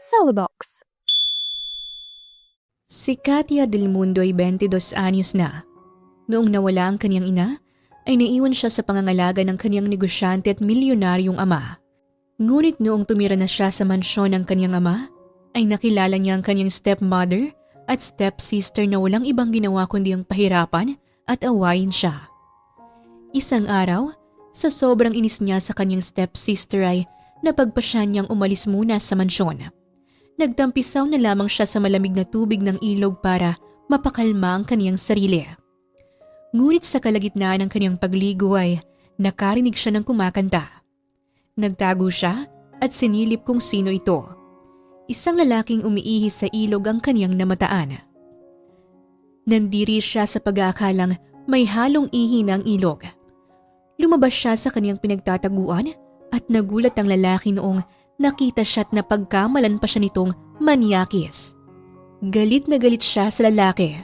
Celebox. Si Katia Del Mundo ay 22 anyos na. Noong nawala ang kanyang ina, ay naiwan siya sa pangangalaga ng kanyang negosyante at milyonaryong ama. Ngunit noong tumira na siya sa mansyon ng kanyang ama, ay nakilala niya ang kanyang stepmother at stepsister na walang ibang ginawa kundi ang pahirapan at awayin siya. Isang araw, sa sobrang inis niya sa kanyang stepsister ay napagpasya niyang umalis muna sa mansyon. Nagtampisaw na lamang siya sa malamig na tubig ng ilog para mapakalma ang kaniyang sarili. Ngunit sa kalagitnaan ng kaniyang pagligo ay nakarinig siya ng kumakanta. Nagtago siya at sinilip kung sino ito. Isang lalaking umiihi sa ilog ang kaniyang namataan. Nandiri siya sa pag-aakalang may halong ihi ng ilog. Lumabas siya sa kaniyang pinagtataguan at nagulat ang lalaki noong nakita siya at napagkamalan pa siya nitong manyakis. Galit na galit siya sa lalaki.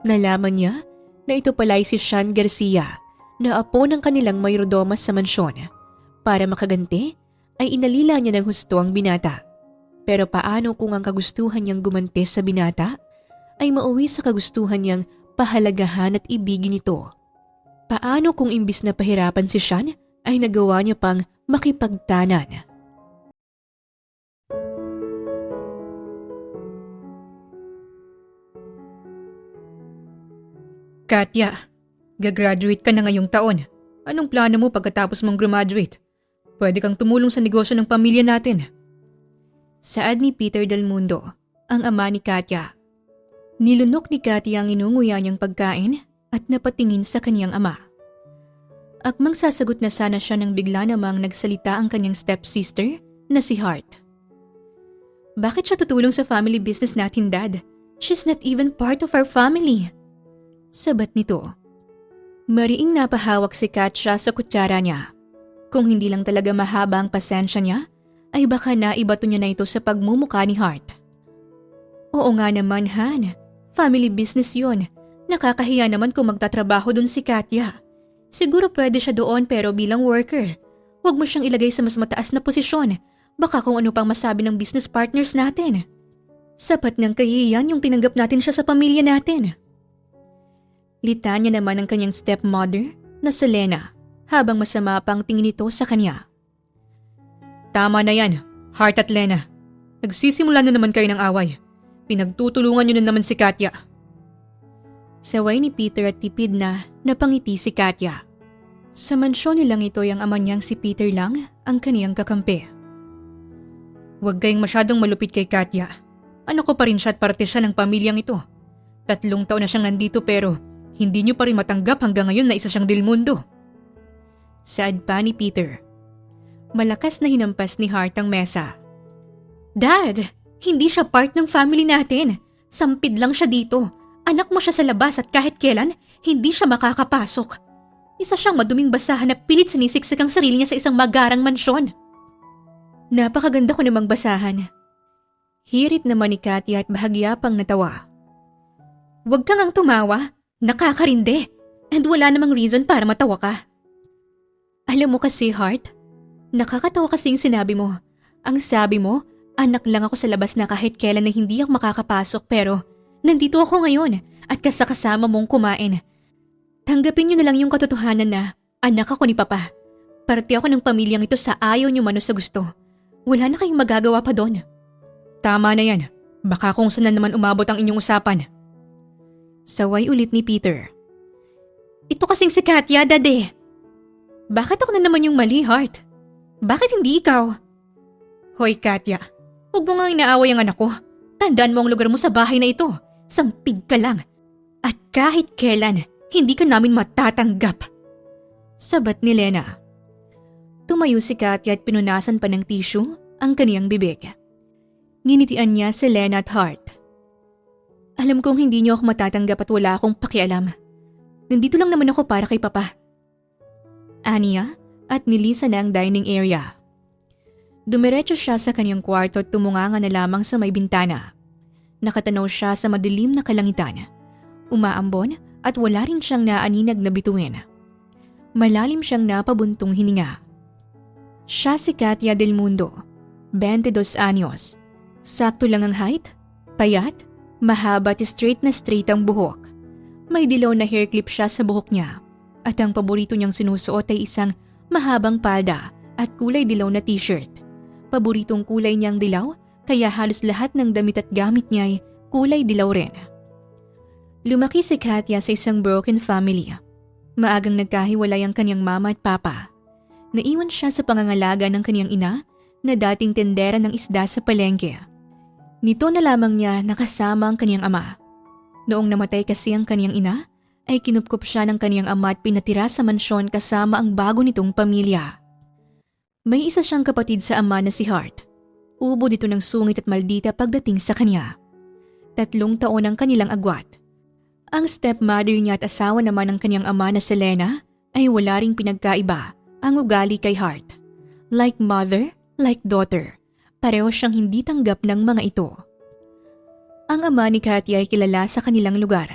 Nalaman niya na ito pala ay si Sean Garcia na apo ng kanilang mayordomo sa mansyon. Para makaganti ay inalila niya ng husto ang binata. Pero paano kung ang kagustuhan niyang gumanti sa binata ay mauwi sa kagustuhan niyang pahalagahan at ibigin ito? Paano kung imbis na pahirapan si Sean ay nagawa niya pang makipagtanan? Katya, gagraduate ka na ngayong taon. Anong plano mo pagkatapos mong graduate? Pwede kang tumulong sa negosyo ng pamilya natin. Saad ni Peter Del Mundo, ang ama ni Katya. Nilunok ni Katya ang inunguya niyang pagkain at napatingin sa kanyang ama. Akmang sasagot na sana siya nang bigla namang nagsalita ang kanyang stepsister na si Hart. Bakit siya tutulong sa family business natin, Dad? She's not even part of our family. Sabat nito. Mariing napahawak si Katya sa kutsara niya. Kung hindi lang talaga mahaba ang pasensya niya, ay baka naibato niya na ito sa pagmumuka ni Hart. Oo nga naman, Han. Family business yun. Nakakahiya naman kung magtatrabaho dun si Katya. Siguro pwede siya doon pero bilang worker. Huwag mo siyang ilagay sa mas mataas na posisyon. Baka kung ano pang masabi ng business partners natin. Sapat ng kahihiyan yung tinanggap natin siya sa pamilya natin. Litanya naman ang kanyang stepmother na si Lena habang masama pang tingin ito sa kanya. Tama na yan, Hart at Lena. Nagsisimula na naman kayo ng away. Pinagtutulungan niyo na naman si Katya. Saway ni Peter at tipid na napangiti si Katya. Sa mansyon nilang ito ang ama niyang si Peter lang ang kaniyang kakampi. Huwag kayong masyadong malupit kay Katya. Ano ko pa rin siya at parte siya ng pamilyang ito. 3 taon na siyang nandito pero hindi niyo pa rin matanggap hanggang ngayon na isa siyang Del Mundo. Saad pa ni Peter. Malakas na hinampas ni Hart ang mesa. Dad, hindi siya part ng family natin. Sampid lang siya dito. Anak mo siya sa labas at kahit kailan, hindi siya makakapasok. Isa siyang maduming basahan na pilit sinisiksik ang sarili niya sa isang magarang mansyon. Napakaganda ko namang basahan. Hirit naman ni Katya at bahagya pang natawa. Huwag kang ang tumawa. Nakakarindi. And wala namang reason para matawa ka. Alam mo kasi, Hart, nakakatawa kasi yung sinabi mo. Ang sabi mo, anak lang ako sa labas na kahit kailan na hindi ako makakapasok pero nandito ako ngayon at kasama mong kumain. Tanggapin niyo na lang yung katotohanan na anak ako ni Papa. Parte ako ng pamilyang ito sa ayaw niyo mano sa gusto. Wala na kayong magagawa pa doon. Tama na yan. Baka kung saan na naman umabot ang inyong usapan. Saway ulit ni Peter. Ito kasing si Katya, Dade. Bakit ako na naman yung mali, Hart? Bakit hindi ikaw? Hoy, Katya. Huwag mo nga inaaway ang anak ko. Tandaan mo ang lugar mo sa bahay na ito. Sampid ka lang. At kahit kailan, hindi ka namin matatanggap. Sabat ni Lena. Tumayo si Katya at pinunasan pa ng tissue ang kaniyang bibig. Nginitian niya si Lena at Hart. Alam kong hindi niyo ako matatanggap at wala akong pakialam. Nandito lang naman ako para kay Papa. Aniya at nilisan na ang dining area. Dumiretso siya sa kanyang kwarto at tumunganga na lamang sa may bintana. Nakatanaw siya sa madilim na kalangitan. Umaambon at wala rin siyang naaninag na bituin. Malalim siyang napabuntong hininga. Siya si Katia Del Mundo, 22 anyos. Sakto lang ang height, payat, mahaba at straight ang buhok. May dilaw na hair clip siya sa buhok niya at ang paborito niyang sinusuot ay isang mahabang palda at kulay dilaw na t-shirt. Paboritong kulay niyang dilaw kaya halos lahat ng damit at gamit niya ay kulay dilaw rin. Lumaki si Katya sa isang broken family. Maagang nagkahiwalay ang kanyang mama at papa. Naiwan siya sa pangangalaga ng kanyang ina na dating tendera ng isda sa palengke. Nito na lamang niya nakasama ang kanyang ama. Noong namatay kasi ang kanyang ina, ay kinupkup siya ng kanyang ama at pinatira sa mansyon kasama ang bago nitong pamilya. May isa siyang kapatid sa ama na si Hart. Ubod ito ng sungit at maldita pagdating sa kanya. 3 taon ang kanilang agwat. Ang stepmother niya at asawa naman ng kanyang ama na Selena ay wala ring pinagkaiba ang ugali kay Hart. Like mother, like daughter. Pareho siyang hindi tanggap ng mga ito. Ang ama ni Katya ay kilala sa kanilang lugar.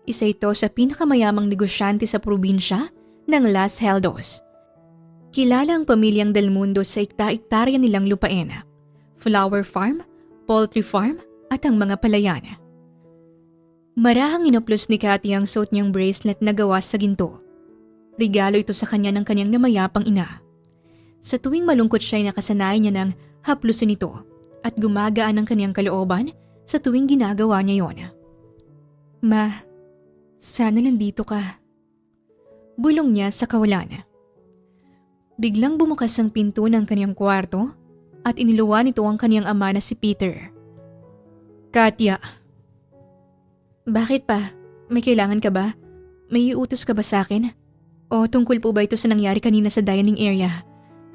Isa ito sa pinakamayamang negosyante sa probinsya ng Las Heldos. Kilala ang pamilyang Del Mundo sa ikta-iktarya nilang lupain, flower farm, poultry farm at ang mga palayan. Marahang inoplos ni Katya ang suot niyang bracelet na gawa sa ginto. Regalo ito sa kanya ng kanyang namayapang ina. Sa tuwing malungkot siya ay nakasanayan niya ng haplusin ito at gumagaan ang kanyang kalooban sa tuwing ginagawa niya yon. Ma, sana nandito ka. Bulong niya sa kawalan. Biglang bumukas ang pinto ng kanyang kwarto at iniluwa nito ang kanyang ama na si Peter. Katya. Bakit pa? May kailangan ka ba? May iutos ka ba sa akin? O tungkol po ba ito sa nangyari kanina sa dining area?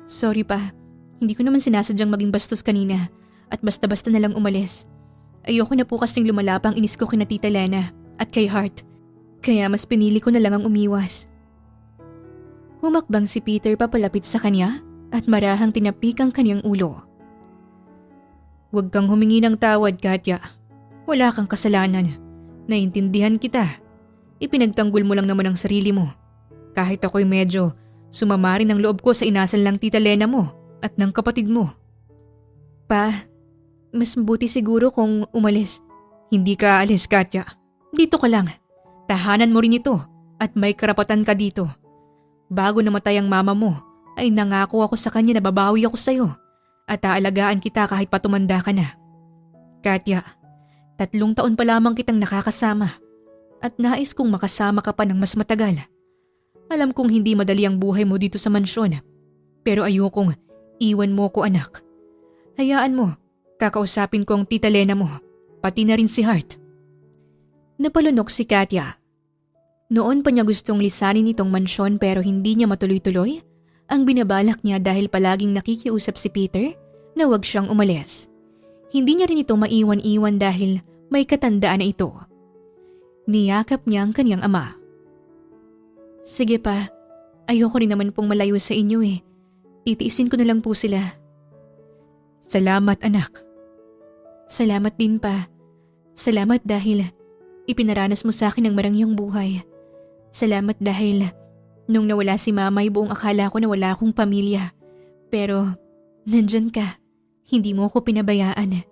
Sorry pa, hindi ko naman sinasadyang maging bastos kanina at basta-basta na lang umalis. Ayoko na po kasing lumalapang inis ko kina Tita Lena at kay Hart. Kaya mas pinili ko na lang ang umiwas. Humakbang si Peter papalapit sa kanya at marahang tinapik ang kanyang ulo. Huwag kang humingi ng tawad, Katya. Wala kang kasalanan. Naintindihan kita. Ipinagtanggol mo lang naman ang sarili mo. Kahit ako'y medyo sumama rin ang loob ko sa inasal ng Tita Lena mo at ng kapatid mo. Pa, mas mabuti siguro kung umalis. Hindi ka alis, Katya. Dito ka lang. Tahanan mo rin ito at may karapatan ka dito. Bago namatay ang mama mo, ay nangako ako sa kanya na babawi ako sa'yo at aalagaan kita kahit patumanda ka na. Katya, 3 taon pa lamang kitang nakakasama at nais kong makasama ka pa ng mas matagal. Alam kong hindi madali ang buhay mo dito sa mansyon, pero ayokong iwan mo ko, anak. Hayaan mo, kakausapin ko ang Tita Lena mo, pati na rin si Hart. Napalunok si Katya. Noon pa niya gustong lisanin itong mansyon pero hindi niya matuloy-tuloy ang binabalak niya dahil palaging nakikiusap si Peter na huwag siyang umalis. Hindi niya rin ito maiwan-iwan dahil may katandaan na ito. Niyakap niya ang kanyang ama. Sige pa, ayoko rin naman pong malayo sa inyo eh. Titiisin ko na lang po sila. Salamat, anak. Salamat din pa. Salamat dahil ipinaranas mo sa akin ang marangyang buhay. Salamat dahil nung nawala si mama ay buong akala ko na wala akong pamilya. Pero nandyan ka. Hindi mo ako pinabayaan.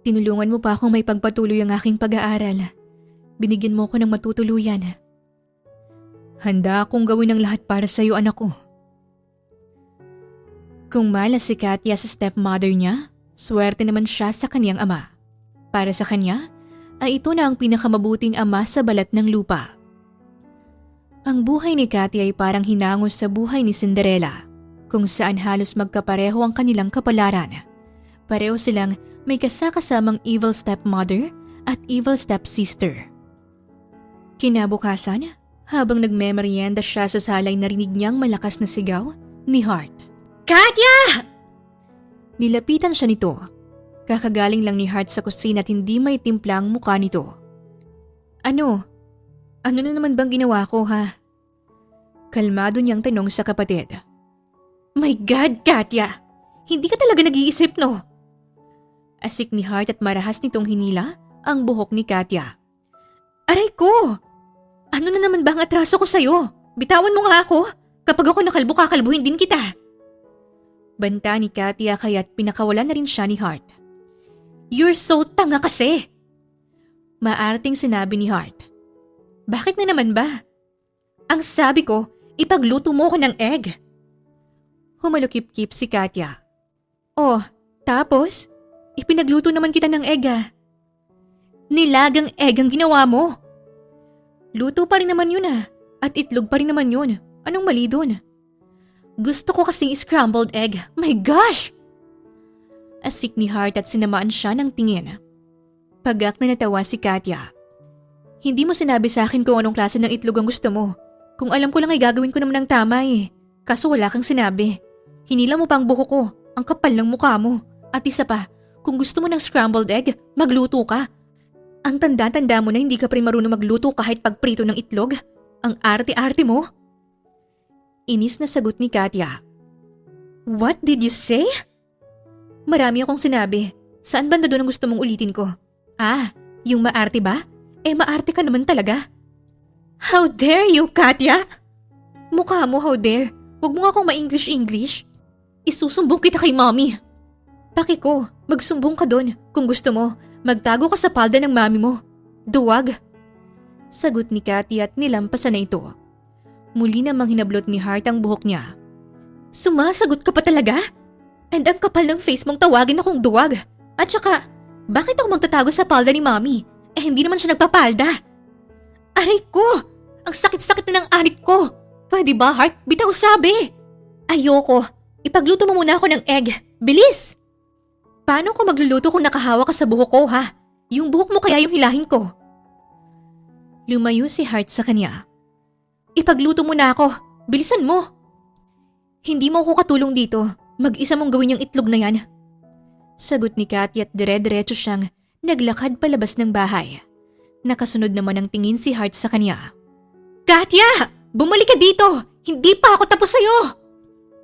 Tinulungan mo pa akong may pagpatuloy ang aking pag-aaral. Binigyan mo ko ng matutuluyan. Handa akong gawin ang lahat para sa iyo, anak ko. Kung malas si Katya sa stepmother niya, swerte naman siya sa kaniyang ama. Para sa kanya, ay ito na ang pinakamabuting ama sa balat ng lupa. Ang buhay ni Katya ay parang hinangos sa buhay ni Cinderella, kung saan halos magkapareho ang kanilang kapalaran. Pareho silang may kasakasamang evil stepmother at evil stepsister. Kinabukasan, habang nagmemeryenda siya sa salay, narinig niyang malakas na sigaw ni Hart. Katya! Nilapitan siya nito. Kakagaling lang ni Hart sa kusina at hindi may timpla ang mukha nito. Ano? Ano na naman bang ginawa ko, ha? Kalmado niyang tanong sa kapatid. My God, Katya! Hindi ka talaga nag-iisip, no? Asik ni Hart at marahas nitong hinila ang buhok ni Katya. Aray ko! Ano na naman ba ang atraso ko sa'yo? Bitawan mo nga ako. Kapag ako nakalbo, kakalbuhin din kita. Banta ni Katya kaya't pinakawalan na rin siya ni Hart. You're so tanga kasi! Maarting sinabi ni Hart. Bakit na naman ba? Ang sabi ko, ipagluto mo ko ng egg. Humalukip-kip si Katya. Oh, tapos? Ipinagluto naman kita ng egg ah. Nilagang egg ang ginawa mo. Luto pa rin naman yun ah. At itlog pa rin naman yun. Anong mali doon? Gusto ko kasing scrambled egg. My gosh! Asik ni Hart at sinamaan siya ng tingin. Pagak na natawa si Katya. Hindi mo sinabi sa akin kung anong klase ng itlog ang gusto mo. Kung alam ko lang ay gagawin ko naman ng tama eh. Kaso wala kang sinabi. Hinila mo pa ang buhok ko. Ang kapal ng mukha mo. At isa pa, kung gusto mo ng scrambled egg, magluto ka. Ang tanda-tanda mo na hindi ka pa rin marunong magluto kahit pagprito ng itlog. Ang arte-arte mo. Inis na sagot ni Katya. What did you say? Marami akong sinabi. Saan banda doon ang gusto mong ulitin ko? Ah, yung maarte ba? Eh maarte ka naman talaga. How dare you, Katya? Mukha mo, how dare. Huwag mo nga akong ma-English-English. Isusumbong kita kay mommy. Paki ko, magsumbong ka doon. Kung gusto mo, magtago ka sa palda ng mami mo. Duwag. Sagot ni Katya at nilampasan na ito. Muli namang hinablot ni Hart ang buhok niya. Sumasagot ka pa talaga? And ang kapal ng face mong tawagin akong duwag. At saka, bakit ako magtatago sa palda ni mami? Eh hindi naman siya nagpapalda. Aray ko! Ang sakit-sakit na ng anik ko. Pwede ba, Hart? Bitaw sabi. Ayoko. Ipagluto mo muna ako ng egg. Bilis! Paano ko magluluto kung nakahawa ka sa buhok ko, ha? Yung buhok mo kaya yung hilahin ko. Lumayo si Hart sa kanya. Ipagluto mo na ako. Bilisan mo. Hindi mo ako katulong dito. Mag-isa mong gawin yung itlog na yan. Sagot ni Katya at dire-diretso siyang naglakad palabas ng bahay. Nakasunod naman ang tingin si Hart sa kanya. Katya! Bumalik ka dito! Hindi pa ako tapos sa'yo!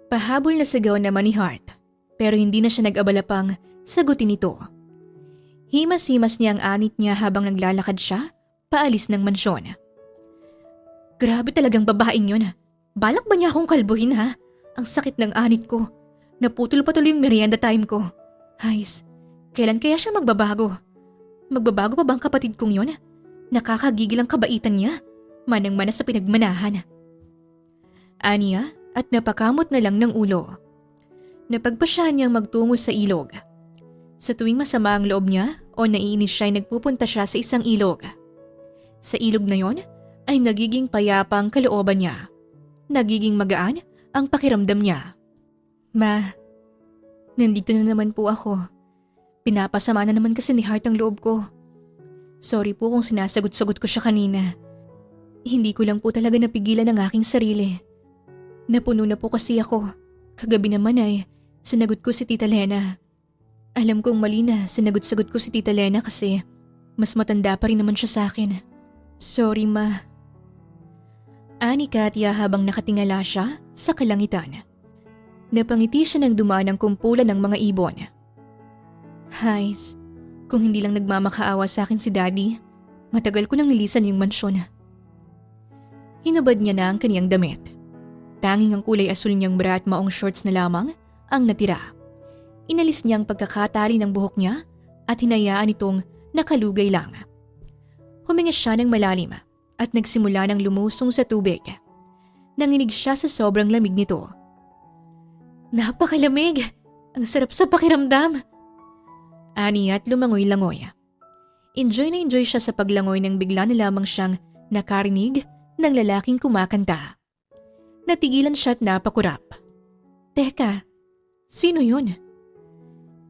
Pahabol na sigaw naman ni Hart. Pero hindi na siya nag-abala pang sagutin ito. Himas-himas niya ang anit niya habang naglalakad siya paalis ng mansyon. Grabe talagang babaeng yun. Balak ba niya akong kalbuhin ha? Ang sakit ng anit ko. Naputol pa tuloy yung merienda time ko. Hays, kailan kaya siya magbabago? Magbabago pa bang kapatid kong yun? Nakakagigil ang kabaitan niya. Manang-mana sa pinagmanahan. Aniya at napakamot na lang ng ulo. Napagpasyahan niyang magtungo sa ilog. Sa tuwing masama ang loob niya o naiinis siya ay nagpupunta siya sa isang ilog. Sa ilog na yon ay nagiging payapa ang kalooban niya. Nagiging magaan ang pakiramdam niya. Ma, nandito na naman po ako. Pinapasama na naman kasi ni Hart ang loob ko. Sorry po kung sinasagot-sagot ko siya kanina. Hindi ko lang po talaga napigilan ang aking sarili. Napuno na po kasi ako. Kagabi naman ay sinagot ko si Tita Lena. Alam kong mali na sinagot-sagot ko si Tita Lena kasi mas matanda pa rin naman siya sa akin. Sorry ma. Ani Katya habang nakatingala siya sa kalangitan. Napangiti siya nang dumaan ang kumpulan ng mga ibon. Hays, kung hindi lang nagmamakaawa sa akin si Daddy, matagal ko nang nilisan yung mansyon. Hinubad niya na ang kaniyang damit. Tanging ang kulay asul niyang bra at maong shorts na lamang ang natira. Inalis niya ang pagkakatali ng buhok niya at hinayaan itong nakalugay lang. Huminga siya ng malalim at nagsimula ng lumusong sa tubig. Nanginig siya sa sobrang lamig nito. Napakalamig! Ang sarap sa pakiramdam! Ani at lumangoy-langoy. Enjoy na enjoy siya sa paglangoy nang bigla na lamang siyang nakarinig ng lalaking kumakanta. Natigilan siya at napakurap. Teka, sino yun?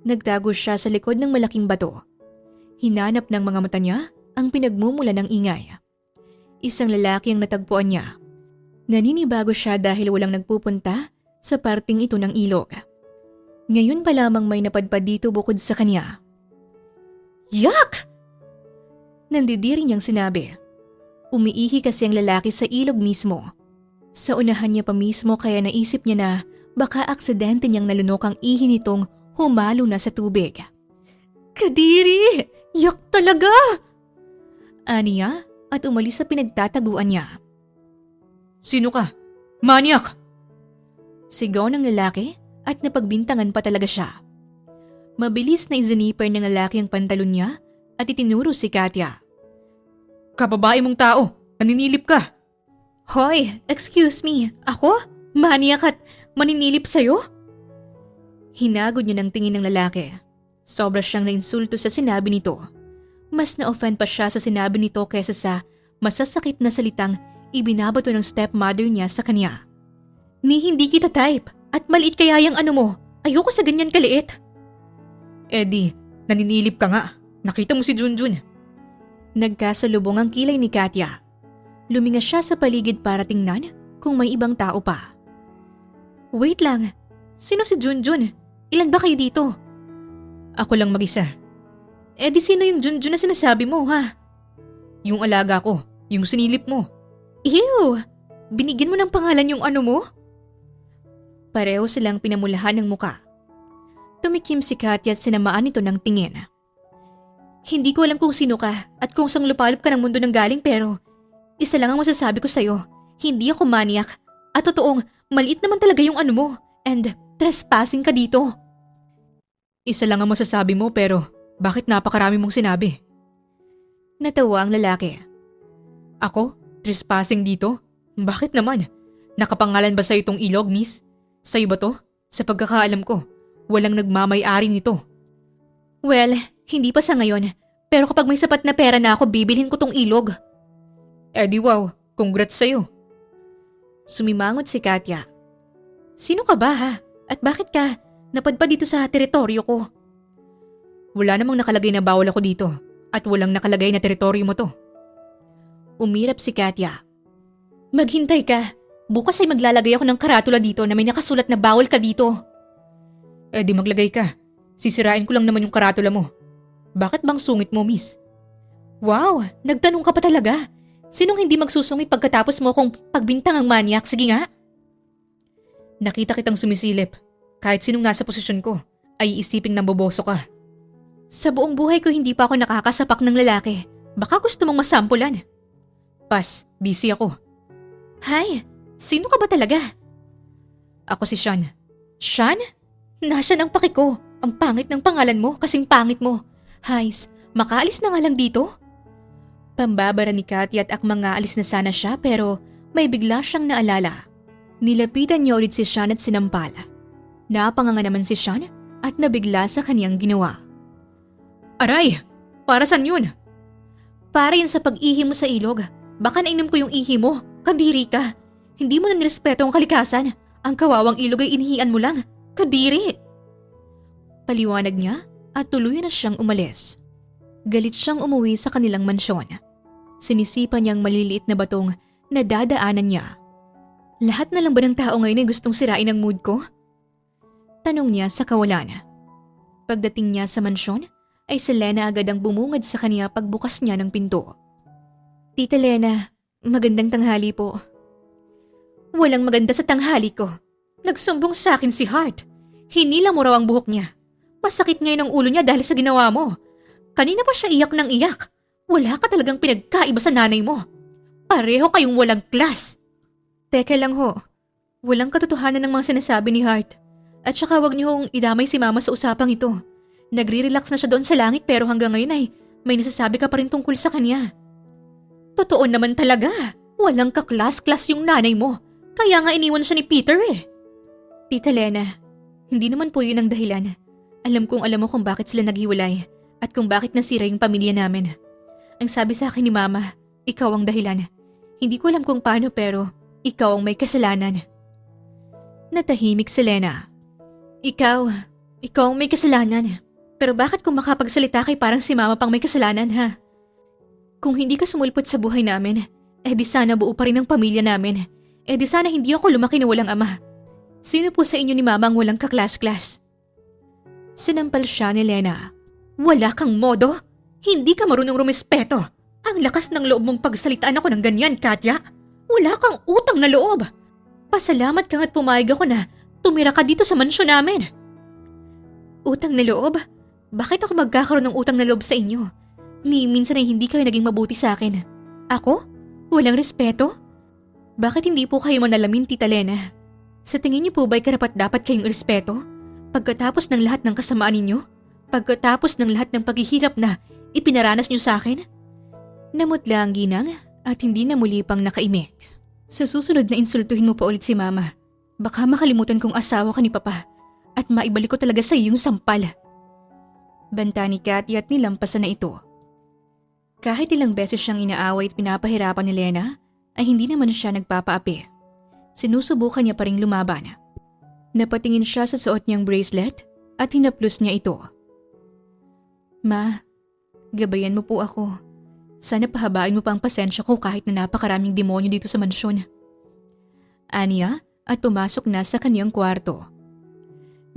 Nagtago siya sa likod ng malaking bato. Hinanap ng mga mata niya ang pinagmumula ng ingay. Isang lalaki ang natagpuan niya. Naninibago siya dahil walang nagpupunta sa parting ito ng ilog. Ngayon pa lamang may napadpad dito bukod sa kanya. Yak! Nandidiri niyang sinabi. Umiihi kasi ang lalaki sa ilog mismo. Sa unahan niya pa mismo kaya naisip niya na baka aksidente niyang nalunok ang ihi nitong humalo na sa tubig. Kadiri! Yak talaga! Aniya at umalis sa pinagtataguan niya. Sino ka? Maniak! Sigaw ng lalaki at napagbintangan pa talaga siya. Mabilis na iziniper ng lalaki ang pantalon niya at itinuro si Katya. Kababae mong tao, naninilip ka. Hoy, excuse me, ako? Maniyak at maninilip sa'yo? Hinagod niya ng tingin ng lalaki. Sobra siyang nainsulto sa sinabi nito. Mas na-offend pa siya sa sinabi nito kaysa sa masasakit na salitang ibinabato ng stepmother niya sa kanya. Ni hindi kita type at maliit kaya yung ano mo. Ayoko sa ganyan kaliit. Eddie, naninilip ka nga. Nakita mo si Junjun. Nagkasalubong ang kilay ni Katya. Luminga siya sa paligid para tingnan kung may ibang tao pa. Wait lang, sino si Junjun? Ilan ba kayo dito? Ako lang mag-isa. Eh di sino yung Junjun na sinasabi mo ha? Yung alaga ko, yung sinilip mo. Ew! Binigyan mo ng pangalan yung ano mo? Pareho silang pinamulahan ng muka. Tumikim si Katya at sinamaan ito ng tingin. Hindi ko alam kung sino ka at kung sang lupalop ka ng mundo ng galing pero isa lang ang masasabi ko sa'yo. Hindi ako maniak at totoong maliit naman talaga yung ano mo and trespassing ka dito. Isa lang ang masasabi mo pero bakit napakarami mong sinabi? Natawa ang lalaki. Ako? Trespassing dito? Bakit naman? Nakapangalan ba sa'yo itong ilog, miss? Sa'yo ba to? Sa pagkakaalam ko, walang nagmamay-ari nito. Well, hindi pa sa ngayon. Pero kapag may sapat na pera na ako, bibilhin ko tong ilog. Eddie, wow. Congrats sa'yo. Sumimangot si Katya. Sino ka ba ha? At bakit ka napadpad dito sa teritoryo ko? Wala namang nakalagay na bawal ako dito. At walang nakalagay na teritoryo mo to. Umirap si Katya. Maghintay ka. Bukas ay maglalagay ako ng karatula dito na may nakasulat na bawal ka dito. Eddie, maglagay ka. Sisirain ko lang naman yung karatula mo. Bakit bang sungit mo, miss? Wow, nagtanong ka pa talaga. Sinong hindi magsusungit pagkatapos mo kung pagbintang ang manyak? Sige nga. Nakita kitang sumisilip. Kahit sinong nasa posisyon ko, ay iisiping namboboso ka. Sa buong buhay ko hindi pa ako nakakasapak ng lalaki. Baka gusto mong masampulan. Pas, busy ako. Hay, sino ka ba talaga? Ako si Sean. Sean? Nasaan ang paki ko? Ang pangit ng pangalan mo, kasing pangit mo. Hays, makaalis na nga lang dito? Pambabara ni Katya at akmang aalis na sana siya pero may bigla siyang naalala. Nilapitan niya ulit si Sean at sinampal. Napanganga naman si Sean at nabigla sa kaniyang ginawa. Aray! Para saan yun? Para yun sa pag-ihi mo sa ilog. Baka nainom ko yung ihi mo. Kadiri ka. Hindi mo na nirespeto ang kalikasan. Ang kawawang ilog ay inihian mo lang. Kadiri! Paliwanag niya at tuluyan na siyang umalis. Galit siyang umuwi sa kanilang mansyon. Sinisipan niyang maliliit na batong na dadaanan niya. Lahat na lang ba ng tao ngayon ay gustong sirain ang mood ko? Tanong niya sa kawalan. Pagdating niya sa mansyon, ay si Lena agad ang bumungad sa kanya pagbukas niya ng pinto. Tita Lena, magandang tanghali po. Walang maganda sa tanghali ko. Nagsumbong sa akin si Hart. Hinila mo raw ang buhok niya. Masakit ngayon ang ulo niya dahil sa ginawa mo. Kanina pa siya iyak ng iyak. Wala ka talagang pinagkaiba sa nanay mo. Pareho kayong walang class. Teka lang ho. Walang katotohanan ng mga sinasabi ni Hart. At saka wag niyo hong idamay si mama sa usapang ito. Nagre-relax na siya doon sa langit pero hanggang ngayon ay may nasasabi ka pa rin tungkol sa kanya. Totoo naman talaga. Walang kaklas-klas yung nanay mo. Kaya nga iniwan siya ni Peter eh. Tita Lena, hindi naman po yun ang dahilan. Alam kong alam mo kung bakit sila naghiwalay at kung bakit nasira yung pamilya namin. Ang sabi sa akin ni Mama, ikaw ang dahilan. Hindi ko alam kung paano pero ikaw ang may kasalanan. Natahimik si Lena. Ikaw ang may kasalanan. Pero bakit kung makapagsalita kay parang si Mama pang may kasalanan ha? Kung hindi ka sumulpot sa buhay namin, di sana buo pa rin ang pamilya namin. Di sana hindi ako lumaki na walang ama. Sino po sa inyo ni Mama ang walang kaklas-klas? Sinampal siya ni Lena. Wala kang modo? Hindi ka marunong rumispeto. Ang lakas ng loob mong pagsalitaan ako ng ganyan, Katya. Wala kang utang na loob. Pasalamat ka nga't pumayag ako na tumira ka dito sa mansyon namin. Utang na loob? Bakit ako magkakaroon ng utang na loob sa inyo? Ni minsan ay hindi kayo naging mabuti sa akin. Ako? Walang respeto? Bakit hindi po kayo manalamin, Tita Lena? Sa tingin niyo po ba'y karapat dapat kayong respeto? Pagkatapos ng lahat ng kasamaan ninyo? Pagkatapos ng lahat ng paghihirap na ipinaranas niyo sa akin? Namutla ang ginang at hindi na muli pang nakaimik. Sa susunod na insultuhin mo pa ulit si mama, baka makalimutan kong asawa ka ni papa at maibalik ko talaga sa iyong sampal. Banta ni Katya at nilampasan na ito. Kahit ilang beses siyang inaaway at pinapahirapan ni Lena, ay hindi naman siya nagpapaapi. Sinusubukan niya pa ring lumaban. Napatingin siya sa suot niyang bracelet at hinaplos niya ito. Ma, gabayan mo po ako. Sana pahabain mo pa ang pasensya ko kahit na napakaraming demonyo dito sa mansyon. Aniya at pumasok na sa kanyang kwarto.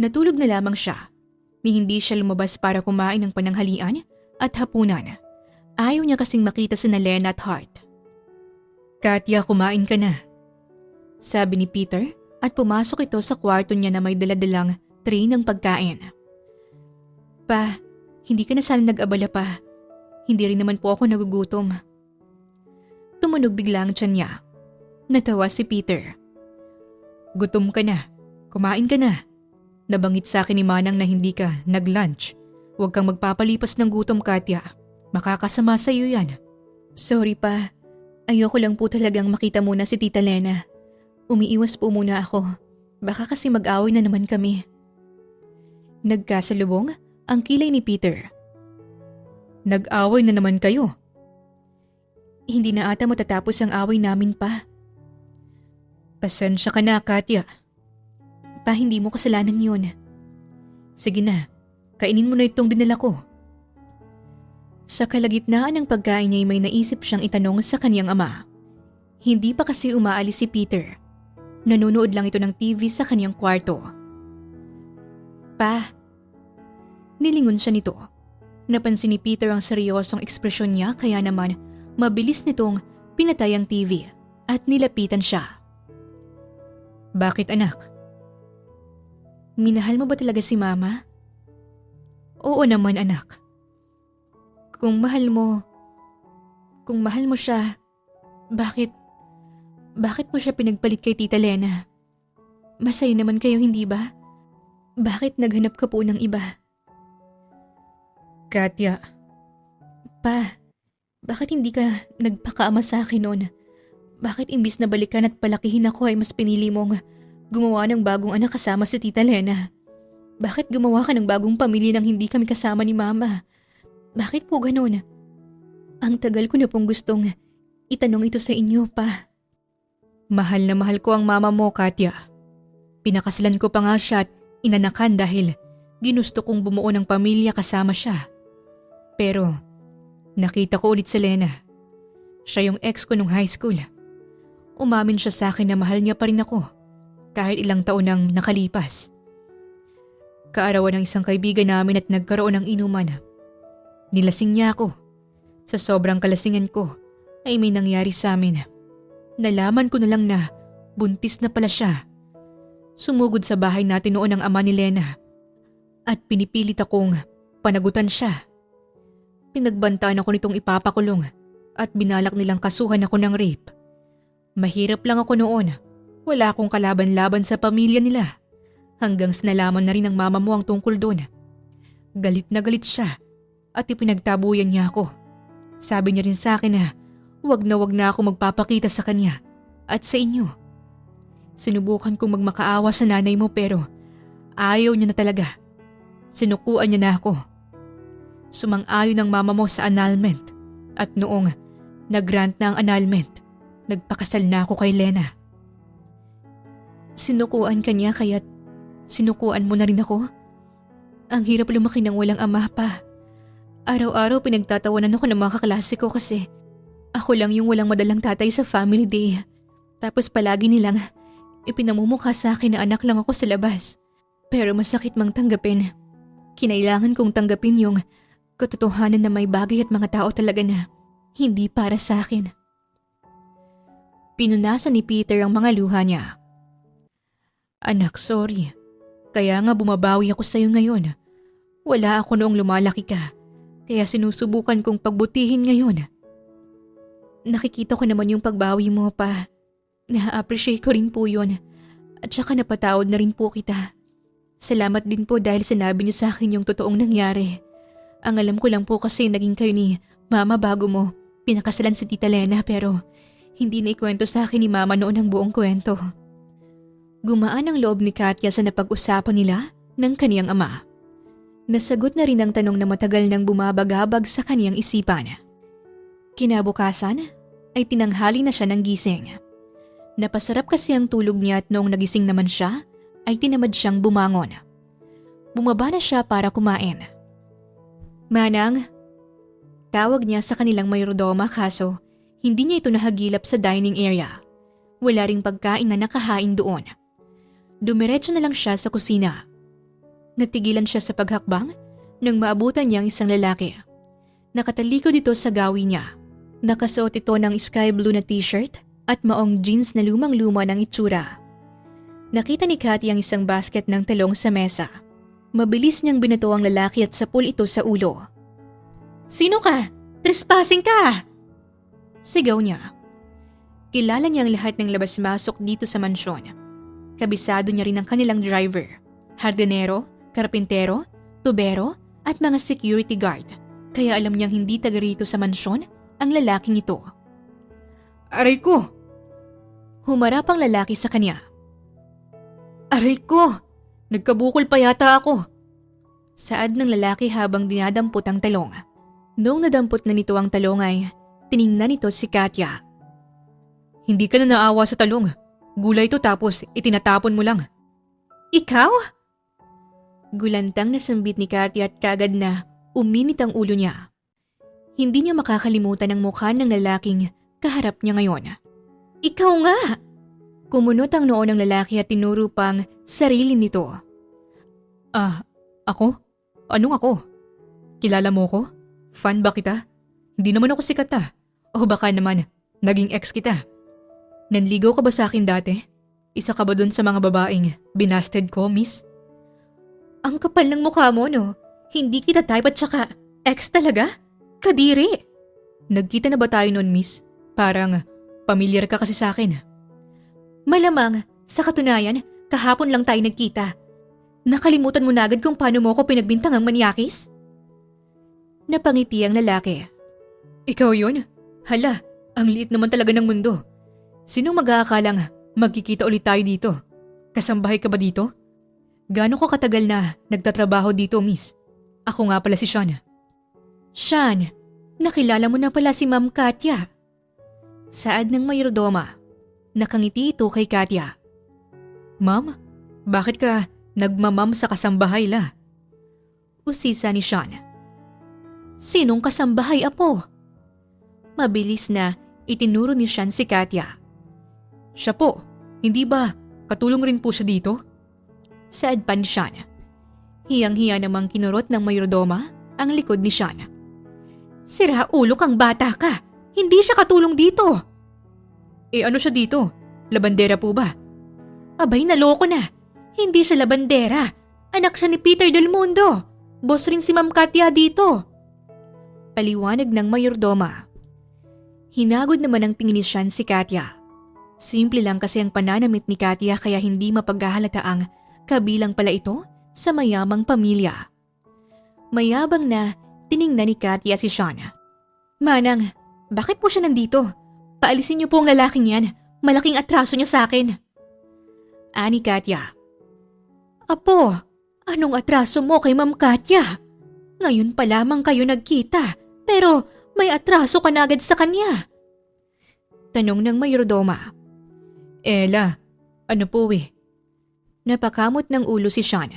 Natulog na lamang siya, ni hindi siya lumabas para kumain ng pananghalian at hapunan. Ayaw niya kasing makita si Lena at Hart. Katya, kumain ka na, sabi ni Peter at pumasok ito sa kwarto niya na may daladalang tray ng pagkain. Pa, hindi ka na sana nag-abala pa. Hindi rin naman po ako nagugutom. Tumunog bigla ang tiyan niya. Natawa si Peter. Gutom ka na. Kumain ka na. Nabanggit sa akin ni Manang na hindi ka nag-lunch. Huwag kang magpapalipas ng gutom, Katya. Makakasama sa iyo yan. Sorry pa. Ayoko lang po talagang makita muna si Tita Lena. Umiiwas po muna ako. Baka kasi mag-away na naman kami. Nagkasalubong ang kilay ni Peter. Nag-away na naman kayo. Hindi na ata matatapos ang away namin pa. Pasensya ka na, Katya. Pa, hindi mo kasalanan yun. Sige na, kainin mo na itong dinala ko. Sa kalagitnaan ng pagkain niya may naisip siyang itanong sa kanyang ama. Hindi pa kasi umaalis si Peter. Nanonood lang ito ng TV sa kanyang kwarto. Pa, nilingon siya nito. Napansin ni Peter ang seryosong ekspresyon niya kaya naman mabilis nitong pinatay ang TV at nilapitan siya. Bakit, anak? Minahal mo ba talaga si Mama? Oo naman, anak. Kung mahal mo siya, bakit mo siya pinagpalit kay Tita Lena? Masaya naman kayo, hindi ba? Bakit naghanap ka po ng iba? Katya. Pa, bakit hindi ka nagpakaama sa akin noon? Bakit imbis na balikan at palakihin ako ay mas pinili mong gumawa ng bagong anak kasama si Tita Lena? Bakit gumawa ka ng bagong pamilya nang hindi kami kasama ni Mama? Bakit po ganun? Ang tagal ko na pong gustong itanong ito sa inyo, pa. Mahal na mahal ko ang mama mo, Katya. Pinakasalan ko pa nga siya at inanakan dahil ginusto kong bumuo ng pamilya kasama siya. Pero nakita ko ulit si Lena. Siya yung ex ko nung high school. Umamin siya sa akin na mahal niya pa rin ako kahit ilang taon nang nakalipas. Kaarawan ng isang kaibigan namin at nagkaroon ng inuman. Nilasing niya ako. Sa sobrang kalasingan ko ay may nangyari sa amin. Nalaman ko na lang na buntis na pala siya. Sumugod sa bahay natin noon ang ama ni Lena at pinipilit akong panagutan siya. Pinagbantaan ako nitong ipapakulong at binalak nilang kasuhan ako ng rape. Mahirap lang ako noon. Wala akong kalaban-laban sa pamilya nila. Hanggang sa nalaman na rin ng mama mo ang tungkol doon. Galit na galit siya at ipinagtabuyan niya ako. Sabi niya rin sa akin na wag na ako magpapakita sa kanya at sa inyo. Sinubukan kong magmakaawa sa nanay mo pero ayaw niya na talaga. Sinukuan niya na ako. Sumang-ayon ang mama mo sa annulment at noong nag-grant na ang annulment, nagpakasal na ako kay Lena. Sinukuan ka niya kaya't sinukuan mo na rin ako? Ang hirap lumaki ng walang ama pa. Araw-araw pinagtatawanan ako ng mga kaklase ko kasi ako lang yung walang madalang tatay sa family day. Tapos palagi nilang ipinamumukha sa akin na anak lang ako sa labas. Pero masakit mang tanggapin. Kinailangan kong tanggapin yung katotohanan na may bagay at mga tao talaga na hindi para sa akin. Pinunasan ni Peter ang mga luha niya. Anak, sorry. Kaya nga bumabawi ako sa'yo ngayon. Wala ako noong lumalaki ka. Kaya sinusubukan kong pagbutihin ngayon. Nakikita ko naman yung pagbawi mo, pa. Na-appreciate ko rin po yun. At saka napatawad na rin po kita. Salamat din po dahil sinabi niyo sa akin yung totoong nangyari. Ang alam ko lang po kasi naging kayo ni Mama bago mo pinakasalan si Tita Lena pero hindi na ikwento sa akin ni Mama noon ang buong kwento. Gumaan ang loob ni Katya sa napag-usapan nila ng kaniyang ama. Nasagot na rin ang tanong na matagal nang bumabagabag sa kaniyang isipan. Kinabukasan ay tinanghali na siya ng gising. Napasarap kasi ang tulog niya at noong nagising naman siya ay tinamad siyang bumangon. Bumaba na siya para kumain. Manang, tawag niya sa kanilang mayordoma kaso hindi niya ito nahagilap sa dining area. Wala ring pagkain na nakahain doon. Dumiretso na lang siya sa kusina. Natigilan siya sa paghakbang nang maabutan niya ang isang lalaki. Nakatalikod ito sa gawi niya. Nakasuot ito ng sky blue na t-shirt at maong jeans na lumang-luma ng itsura. Nakita ni Cathy ang isang basket ng talong sa mesa. Mabilis niyang binato ang lalaki at sapul ito sa ulo. "Sino ka? Trespassing ka!" Sigaw niya. Kilala niya ang lahat ng labas-masok dito sa mansyon. Kabisado niya rin ang kanilang driver, hardinero, karpintero, tubero at mga security guard. Kaya alam niyang hindi taga rito sa mansyon ang lalaking ito. "Aray ko!" Humarap ang lalaki sa kanya. "Aray ko! Nagkabukol pa yata ako." Saad ng lalaki habang dinadampot ang talong. Noong nadampot na nito ang talong ay tiningnan nito si Katya. "Hindi ka na naawa sa talong. Gulay to tapos itinatapon mo lang." "Ikaw?" Gulantang nasambit ni Katya at kagad na uminit ang ulo niya. Hindi niya makakalimutan ang mukha ng lalaking kaharap niya ngayon. "Ikaw nga!" Kumunot ang noo ng lalaki at tinuro pang sarili nito. Ako? Anong ako? Kilala mo ko? Fan ba kita? Hindi naman ako sikat O baka naman, naging ex kita. Nanligaw ka ba sa akin dati? Isa ka ba dun sa mga babaeng binasted ko, miss?" "Ang kapal ng mukha mo, no? Hindi kita type at saka ex talaga? Kadiri!" "Nagkita na ba tayo nun, miss? Parang pamilyar ka kasi sa akin." "Malamang, sa katunayan, kahapon lang tayo nagkita. Nakalimutan mo na agad kung paano mo ako pinagbintangang manyakis?" Napangiti ang lalaki. "Ikaw yun? Hala, ang liit naman talaga ng mundo. Sinong mag-aakalang magkikita ulit tayo dito? Kasambahay ka ba dito? Gaano ko katagal na nagtatrabaho dito, miss? Ako nga pala si Sean." "Sean, nakilala mo na pala si Ma'am Katya." Saad ng mayordoma. Nakangiti ito kay Katya. "Ma'am, bakit ka nagmamam sa kasambahay la?" Usisa ni Sean. "Sinong kasambahay, apo?" Mabilis na itinuro ni Sean si Katya. "Siya po, hindi ba katulong rin po siya dito?" Saad pa ni Sean. Hiyang-hiya namang kinurot ng mayordoma ang likod ni Sean. "Sira ulo kang bata ka, hindi siya katulong dito." Ano siya dito? Labandera po ba?" "Abay, naloko na. Hindi siya labandera. Anak siya ni Peter Del Mundo. Boss rin si Ma'am Katya dito." Paliwanag ng mayordoma. Hinagod naman ang tingin ni Sean si Katya. Simple lang kasi ang pananamit ni Katya kaya hindi mapaghahalataang kabilang pala ito sa mayamang pamilya. Mayabang na tiningnan ni Katya si Sean. "Manang, bakit po siya nandito? Paalisin niyo po ang lalaking yan. Malaking atraso niya sa akin." Ani Katya. "Apo, anong atraso mo kay Ma'am Katya? Ngayon pa lamang kayo nagkita, pero may atraso ka na agad sa kanya." Tanong ng mayordoma. "Ela, ano po Napakamot ng ulo si Sean.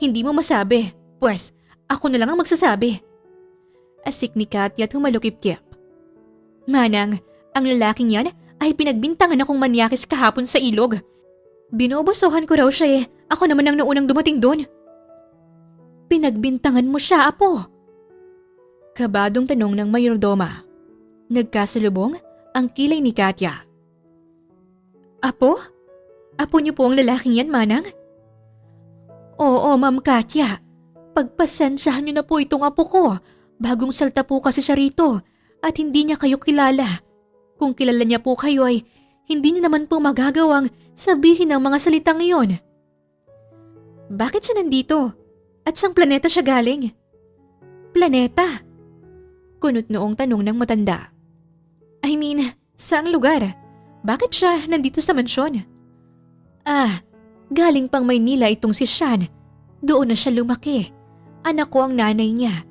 "Hindi mo masabi. Pwes, ako na lang ang magsasabi." Asik ni Katya at humalukip-kip. "Manang, ang lalaking yan ay pinagbintangan akong manyakis kahapon sa ilog. Binobosohan ko raw siya Ako naman ang naunang dumating doon." "Pinagbintangan mo siya, apo?" Kabadong tanong ng mayordoma. Nagkasalubong ang kilay ni Katya. "Apo? Apo niyo po ang lalaking yan, manang?" "Oo, Ma'am Katya. Pagpasensyahan niyo na po itong apo ko. Bagong salta po kasi siya rito at hindi niya kayo kilala. Kung kilala niya po kayo ay hindi niya naman po magagawang sabihin ang mga salitang iyon." Bakit siya nandito? At saang planeta siya galing? Planeta? Kunot noong tanong ng matanda. I mean, saang lugar? Bakit siya nandito sa mansyon? Galing pang Maynila itong si Sean. Doon na siya lumaki. Anak ko ang nanay niya.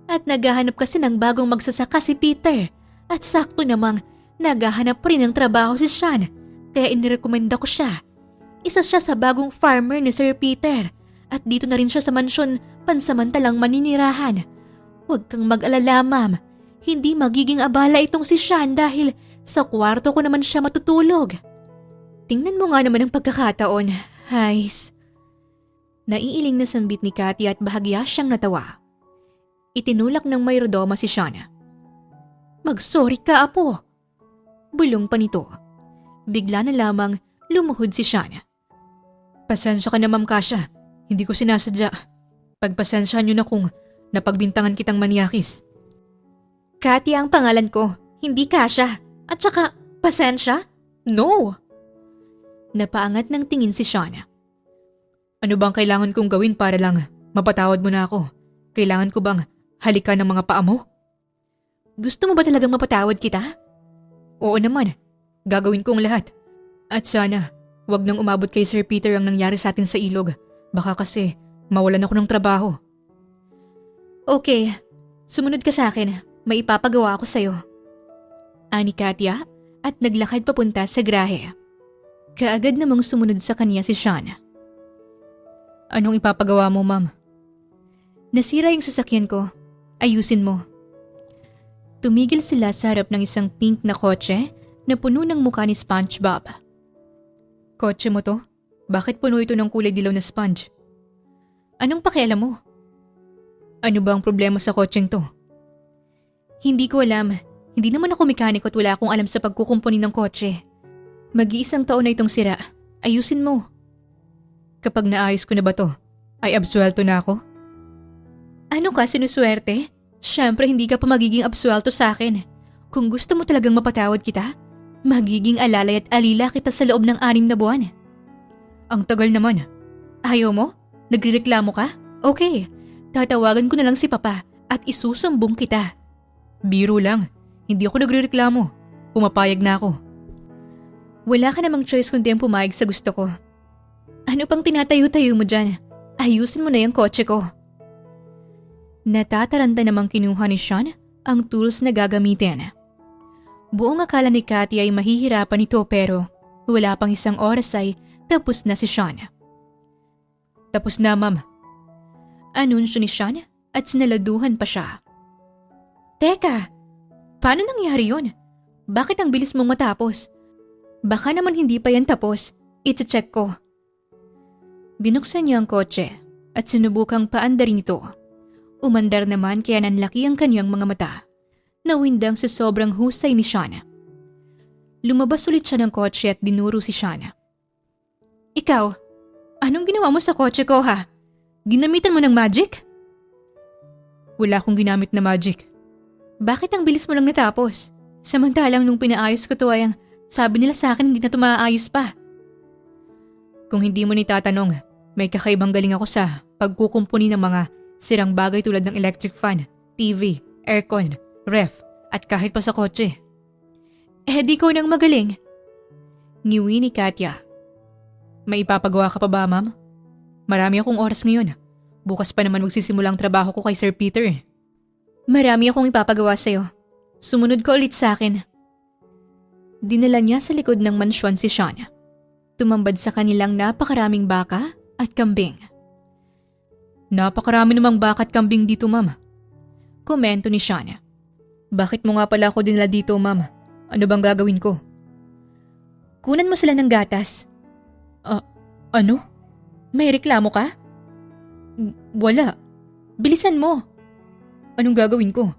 At naghahanap kasi ng bagong magsasaka si Peter. At sakto namang naghahanap rin ng trabaho si Sean. Kaya inirekomenda ko siya. Isa siya sa bagong farmer ni Sir Peter. At dito na rin siya sa mansyon pansamantalang maninirahan. Huwag kang mag-alala, ma'am. Hindi magiging abala itong si Sean dahil sa kwarto ko naman siya matutulog. Tingnan mo nga naman ang pagkakataon, Hais. Naiiling na sambit ni Katya at bahagya siyang natawa. Itinulak ng mayrodoma si Sean. Mag-sorry ka, apo. Bulong pa nito. Bigla na lamang lumuhod si Sean. Pasensya ka na, Ma'am Kasia. Hindi ko sinasadya. Pagpasensyahan niyo na kung napagbintangan kitang manyakis. Katya ang pangalan ko, hindi Kasia. At saka, pasensya? No! Napaangat ng tingin si Sean. Ano bang kailangan kong gawin para lang mapatawad mo na ako? Kailangan ko bang halikan ng mga paa mo? Gusto mo ba talagang mapatawad kita? Oo naman. Gagawin ko ang lahat. At sana, wag nang umabot kay Sir Peter ang nangyari sa atin sa ilog. Baka kasi mawalan ako ng trabaho. Okay, sumunod ka sa akin. May ipapagawa ako sa'yo. Ani Katya at naglakad papunta sa grahe. Kaagad namang sumunod sa kanya si Sean. Anong ipapagawa mo, ma'am? Nasira yung sasakyan ko. Ayusin mo. Tumigil sila sa harap ng isang pink na kotse na puno ng mukha ni SpongeBob. Kotse mo to? Bakit puno ito ng kulay dilaw na sponge? Anong pakialam mo? Ano ba ang problema sa kotseng to? Hindi ko alam. Hindi naman ako mekaniko at wala akong alam sa pagkukumpuni ng kotse. Mag-iisang taon na itong sira. Ayusin mo. Kapag naayos ko na ba to, ay absuelto na ako? Ano ka, sinuswerte? Siyempre hindi ka pa magiging absuelto sa akin. Kung gusto mo talagang mapatawad kita, magiging alalay at alila kita sa loob ng 6 na buwan. Ang tagal naman. Ayaw mo? Nagrereklamo ka? Okay, tatawagan ko na lang si Papa at isusumbong kita. Biro lang. Hindi ako nagrereklamo. Pumapayag na ako. Wala ka namang choice kundi ang pumayag sa gusto ko. Ano pang tinatayo-tayo mo dyan? Ayusin mo na yung kotse ko. Natataranta namang kinuha ni Sean ang tools na gagamitin. Buong akala ni Katya ay mahihirapan ito pero wala pang isang oras ay tapos na si Sean. Tapos na, ma'am. Anunsyo ni Sean at sinaladuhan pa siya. Teka, paano nangyari yun? Bakit ang bilis mong matapos? Baka naman hindi pa yan tapos. I-check ko. Binuksan niya ang kotse at sinubukang paandarin ito. Umandar naman kaya nanlaki ang kanyang mga mata. Nawindang sa sobrang husay ni Sean. Lumabas ulit siya ng kotse at dinuro si Sean. Ikaw, anong ginawa mo sa kotse ko ha? Ginamitan mo ng magic? Wala akong ginamit na magic. Bakit ang bilis mo lang natapos? Samantalang nung pinaayos ko to ay ang sabi nila sa akin hindi na ito maaayos pa. Kung hindi mo nitatanong, may kakaibang galing ako sa pagkukumpuni ng mga sirang bagay tulad ng electric fan, TV, aircon, ref, at kahit pa sa kotse. Di ko nang magaling. Ngiwi ni Katya. May ipapagawa ka pa ba, ma'am? Marami akong oras ngayon. Bukas pa naman magsisimula ang trabaho ko kay Sir Peter. Marami akong ipapagawa sa'yo. Sumunod ka ulit sa akin. Dinala niya sa likod ng mansyon si Sean. Tumambad sa kanilang napakaraming baka at kambing. Napakarami namang baka at kambing dito, ma'am. Komento ni Sean. Bakit mo nga pala ako dinala dito, ma'am? Ano bang gagawin ko? Kunan mo sila ng gatas. Ano? May reklamo ka? Wala. Bilisan mo. Anong gagawin ko?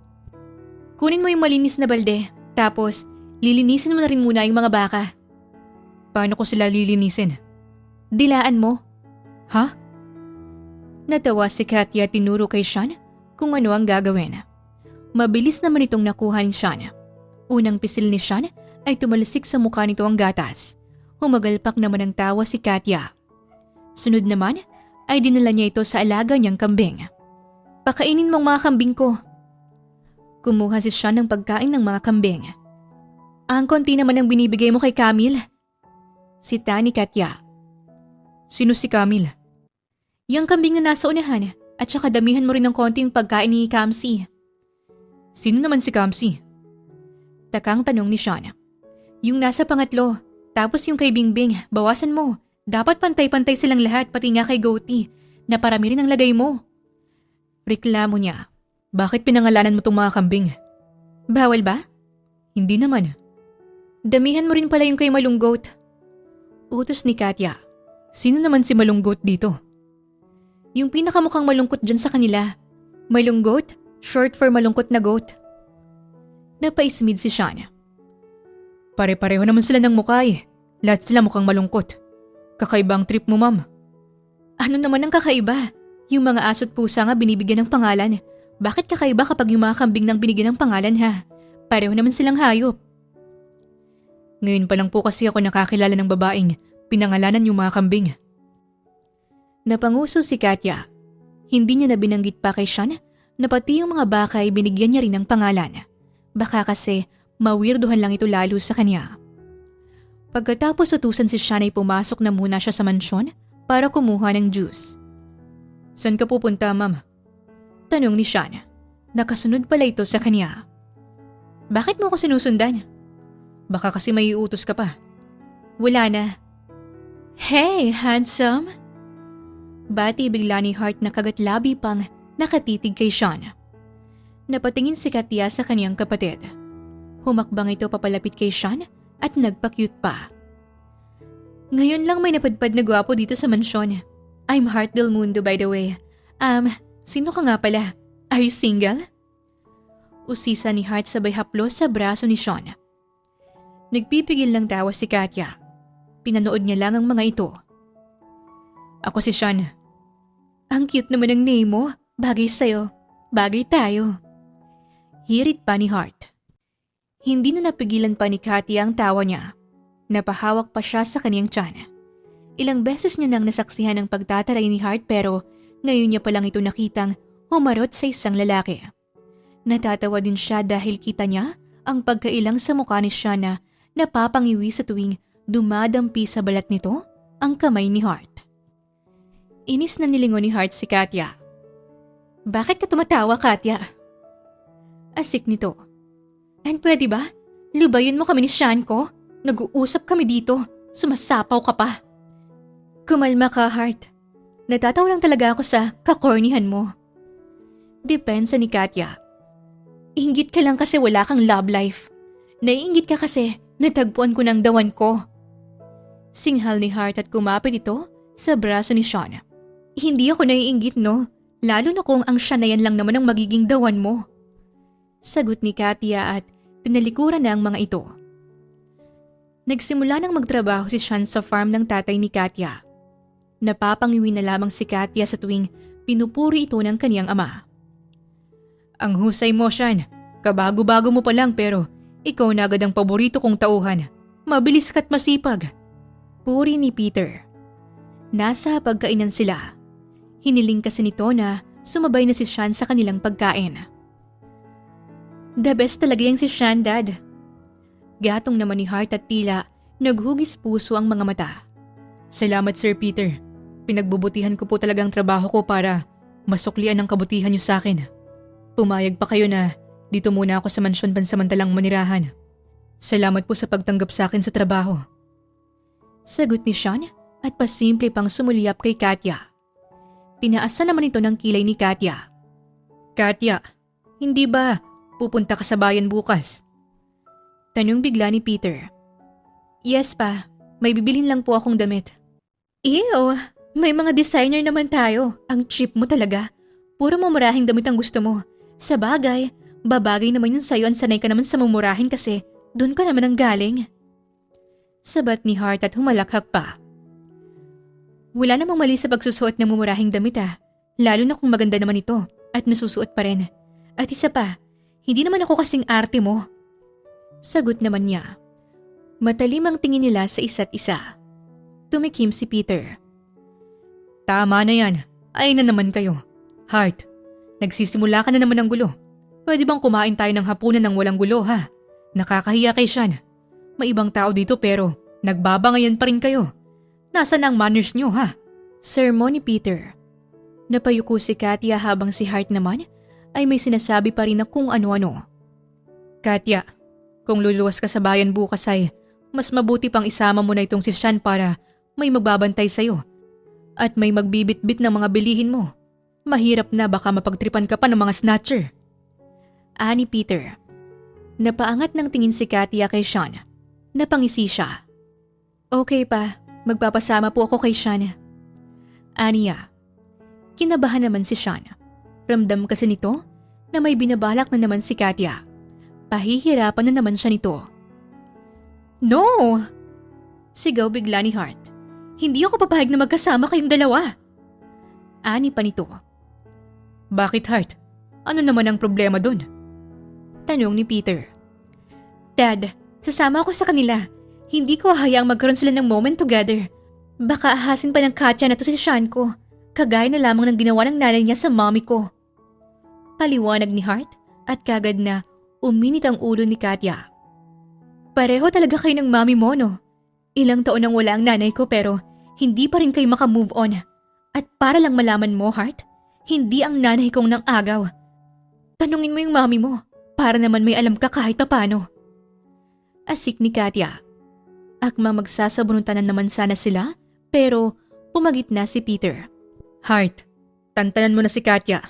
Kunin mo yung malinis na balde. Tapos, lilinisin mo na rin muna yung mga baka. Paano ko sila lilinisin? Dilaan mo. Ha? Natawa si Katya at tinuro kay Sean kung ano ang gagawin. Mabilis naman itong nakuha ni Sean. Unang pisil ni Sean ay tumalsik sa mukha nito ang gatas. Humagalpak naman ang tawa si Katya. Sunod naman ay dinala niya ito sa alaga niyang kambing. Pakainin mong mga kambing ko. Kumuha si Sean ng pagkain ng mga kambing. Ang konti naman ang binibigay mo kay Camille. Sita ni Katya. Sino si Camille? Yung kambing na nasa unahan at saka damihan mo rin ng konti yung pagkain ni Kamsi. Sino naman si Kamsi? Takang tanong ni Sean. Yung nasa pangatlo, tapos yung kay Bingbing, bawasan mo. Dapat pantay-pantay silang lahat pati nga kay Goatee na parami rin ang lagay mo. Reklamo niya. Bakit pinangalanan mo tong mga kambing? Bawal ba? Hindi naman. Damihan mo rin pala yung kay Malunggot. Utos ni Katya. Sino naman si Malunggot dito? Yung pinakamukhang malungkot dyan sa kanila. Malunggot, short for malungkot na goat. Napaismid si Sean. Pare-pareho naman sila ng mukha eh. Lahat sila mukhang malungkot. Kakaibang trip mo, ma'am. Ano naman ang kakaiba? Yung mga aso't pusa nga binibigyan ng pangalan. Bakit kakaiba kapag yung mga kambing nang binigyan ng pangalan ha? Pareho naman silang hayop. Ngayon pa lang po kasi ako nakakilala ng babaeng pinangalanan yung mga kambing. Napanguso si Katya. Hindi niya na binanggit pa kay Sean na pati yung mga baka ay binigyan niya rin ng pangalan. Baka kasi mawirduhan lang ito lalo sa kanya. Pagkatapos utusan si Sean ay pumasok na muna siya sa mansyon para kumuha ng juice. Saan ka pupunta, ma'am? Tanong ni Sean. Nakasunod pala ito sa kanya. Bakit mo ako sinusundan? Baka kasi may iutos ka pa. Wala na. Hey, handsome! Bati bigla ni Hart na kagatlabi pang nakatitig kay Sean. Napatingin si Katya sa kaniyang kapatid. Humakbang ito papalapit kay Sean at nagpa-cute pa. Ngayon lang may napadpad na gwapo dito sa mansyon. I'm Hart Del Mundo by the way. Sino ka nga pala? Are you single? Usisa ni Hart sabay haplos sa braso ni Sean. Nagpipigil ng tawa si Katya. Pinanood niya lang ang mga ito. Ako si Sean. Ang cute naman ng name mo. Bagay sa'yo. Bagay tayo. Hirit pa ni Hart. Hindi na napigilan pa ni Katya ang tawa niya. Napahawak pa siya sa kaniyang tiyan. Ilang beses niya nang nasaksihan ang pagtataray ni Hart pero ngayon niya palang ito nakitang humarot sa isang lalaki. Natatawa din siya dahil kita niya ang pagkailang sa mukha ni Sean na napapangiwi sa tuwing dumadampi sa balat nito ang kamay ni Hart. Inis na nilingon ni Hart si Katya. Bakit ka tumatawa, Katya? Asik nito. And pwede ba? Lubayin mo kami ni Sean ko? Nag-uusap kami dito. Sumasapaw ka pa. Kumalma ka, Hart. Natatawa lang talaga ako sa kakornihan mo. Depensa ni Katya. Inggit ka lang kasi wala kang love life. Naiinggit ka kasi natagpuan ko ng dawan ko. Singhal ni Hart at kumapit ito sa braso ni Sean. Hindi ako naiinggit, no? Lalo na kung ang siya na yan lang naman ang magiging dawan mo. Sagot ni Katya at tinalikuran na ang mga ito. Nagsimula nang magtrabaho si Sean sa farm ng tatay ni Katya. Napapangiwi na lamang si Katya sa tuwing pinupuri ito ng kaniyang ama. Ang husay mo, Sean. Kabago-bago mo pa lang pero ikaw na agad ang paborito kong tauhan. Mabilis ka't masipag. Puri ni Peter. Nasa pagkainan sila. Hiniling kasi nito na sumabay na si Sean sa kanilang pagkain. The best talaga yung si Sean, Dad. Gatong naman ni Hart at tila naghugis puso ang mga mata. Salamat, Sir Peter. Pinagbubutihan ko po talagang trabaho ko para masuklian ang kabutihan niyo sa akin. Pumayag pa kayo na dito muna ako sa mansyon pansamantalang manirahan. Salamat po sa pagtanggap sa akin sa trabaho. Sagot ni Sean at pasimple pang sumulyap kay Katya. Tinaasan naman ito ng kilay ni Katya. Katya, hindi ba pupunta ka sa bayan bukas? Tanong bigla ni Peter. Yes pa, may bibilhin lang po akong damit. Ew, may mga designer naman tayo. Ang cheap mo talaga. Puro mumurahing damit ang gusto mo. Sa bagay, babagay naman yun sa'yo, ang sanay ka naman sa mumurahin kasi doon ka naman ang galing. Sabat ni Hart at humalakhak pa. Wala namang mali sa pagsusuot ng mumurahing damit lalo na kung maganda naman ito at nasusuot pa rin. At isa pa, hindi naman ako kasing arte mo. Sagot naman niya. Matalim ang tingin nila sa isa't isa. Tumikim si Peter. Tama na yan. Ay na naman kayo. Heart, nagsisimula ka na naman ng gulo. Pwede bang kumain tayo ng hapunan ng walang gulo ha? Nakakahiya kay Sean. May ibang tao dito pero nagbabangayan pa rin kayo. Nasaan ang manners nyo ha? Sermon ni Peter. Napayuko si Katya habang si Hart naman ay may sinasabi pa rin na kung ano-ano. Katya, kung luluwas ka sa bayan bukas ay mas mabuti pang isama mo na itong si Sean para may magbabantay sa'yo. At may magbibitbit ng mga bilihin mo. Mahirap na baka mapagtripan ka pa ng mga snatcher. Ani Peter. Napaangat ng tingin si Katya kay Sean. Napangisi siya. Okay pa, magpapasama po ako kay Sean. Aniya. Kinabahan naman si Sean. Ramdam kasi nito na may binabalak na naman si Katya. Pahihirapan na naman siya nito. No! Sigaw bigla ni Hart. Hindi ako papahig na magkasama kayong dalawa. Ani pa nito. Bakit Hart? Ano naman ang problema dun? Tanong ni Peter. Dad, sasama ako sa kanila. Hindi ko hayaang magkaroon sila ng moment together. Baka ahasin pa ng Katya na to si Sean ko. Kagaya na lamang ng ginawa ng nanay niya sa mommy ko. Paliwanag ni Hart at kagad na uminit ang ulo ni Katya. Pareho talaga kayo ng mommy mo, no? Ilang taon nang wala ang nanay ko pero hindi pa rin kayo makamove on. At para lang malaman mo, Hart, hindi ang nanay kong nang agaw. Tanungin mo yung mommy mo para naman may alam ka kahit papano. Asik ni Katya. Akma magsasabunutan na naman sana sila pero pumagit na si Peter. Hart, tantanan mo na si Katya.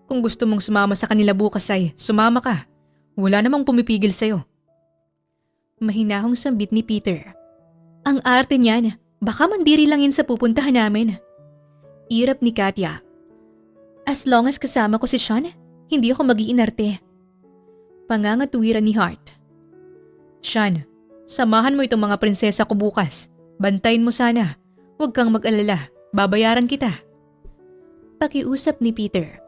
Kung gusto mong sumama sa kanila bukas ay sumama ka. Wala namang pumipigil sa'yo. Mahinahong sambit ni Peter. Ang arte niyan, baka mandiri lang yun sa pupuntahan namin. Irap ni Katya. As long as kasama ko si Sean, hindi ako mag-iinarte. Pangangatuwiran ni Hart. Sean, samahan mo itong mga prinsesa ko bukas. Bantayin mo sana. Huwag kang mag-alala. Babayaran kita. Pakiusap ni Peter.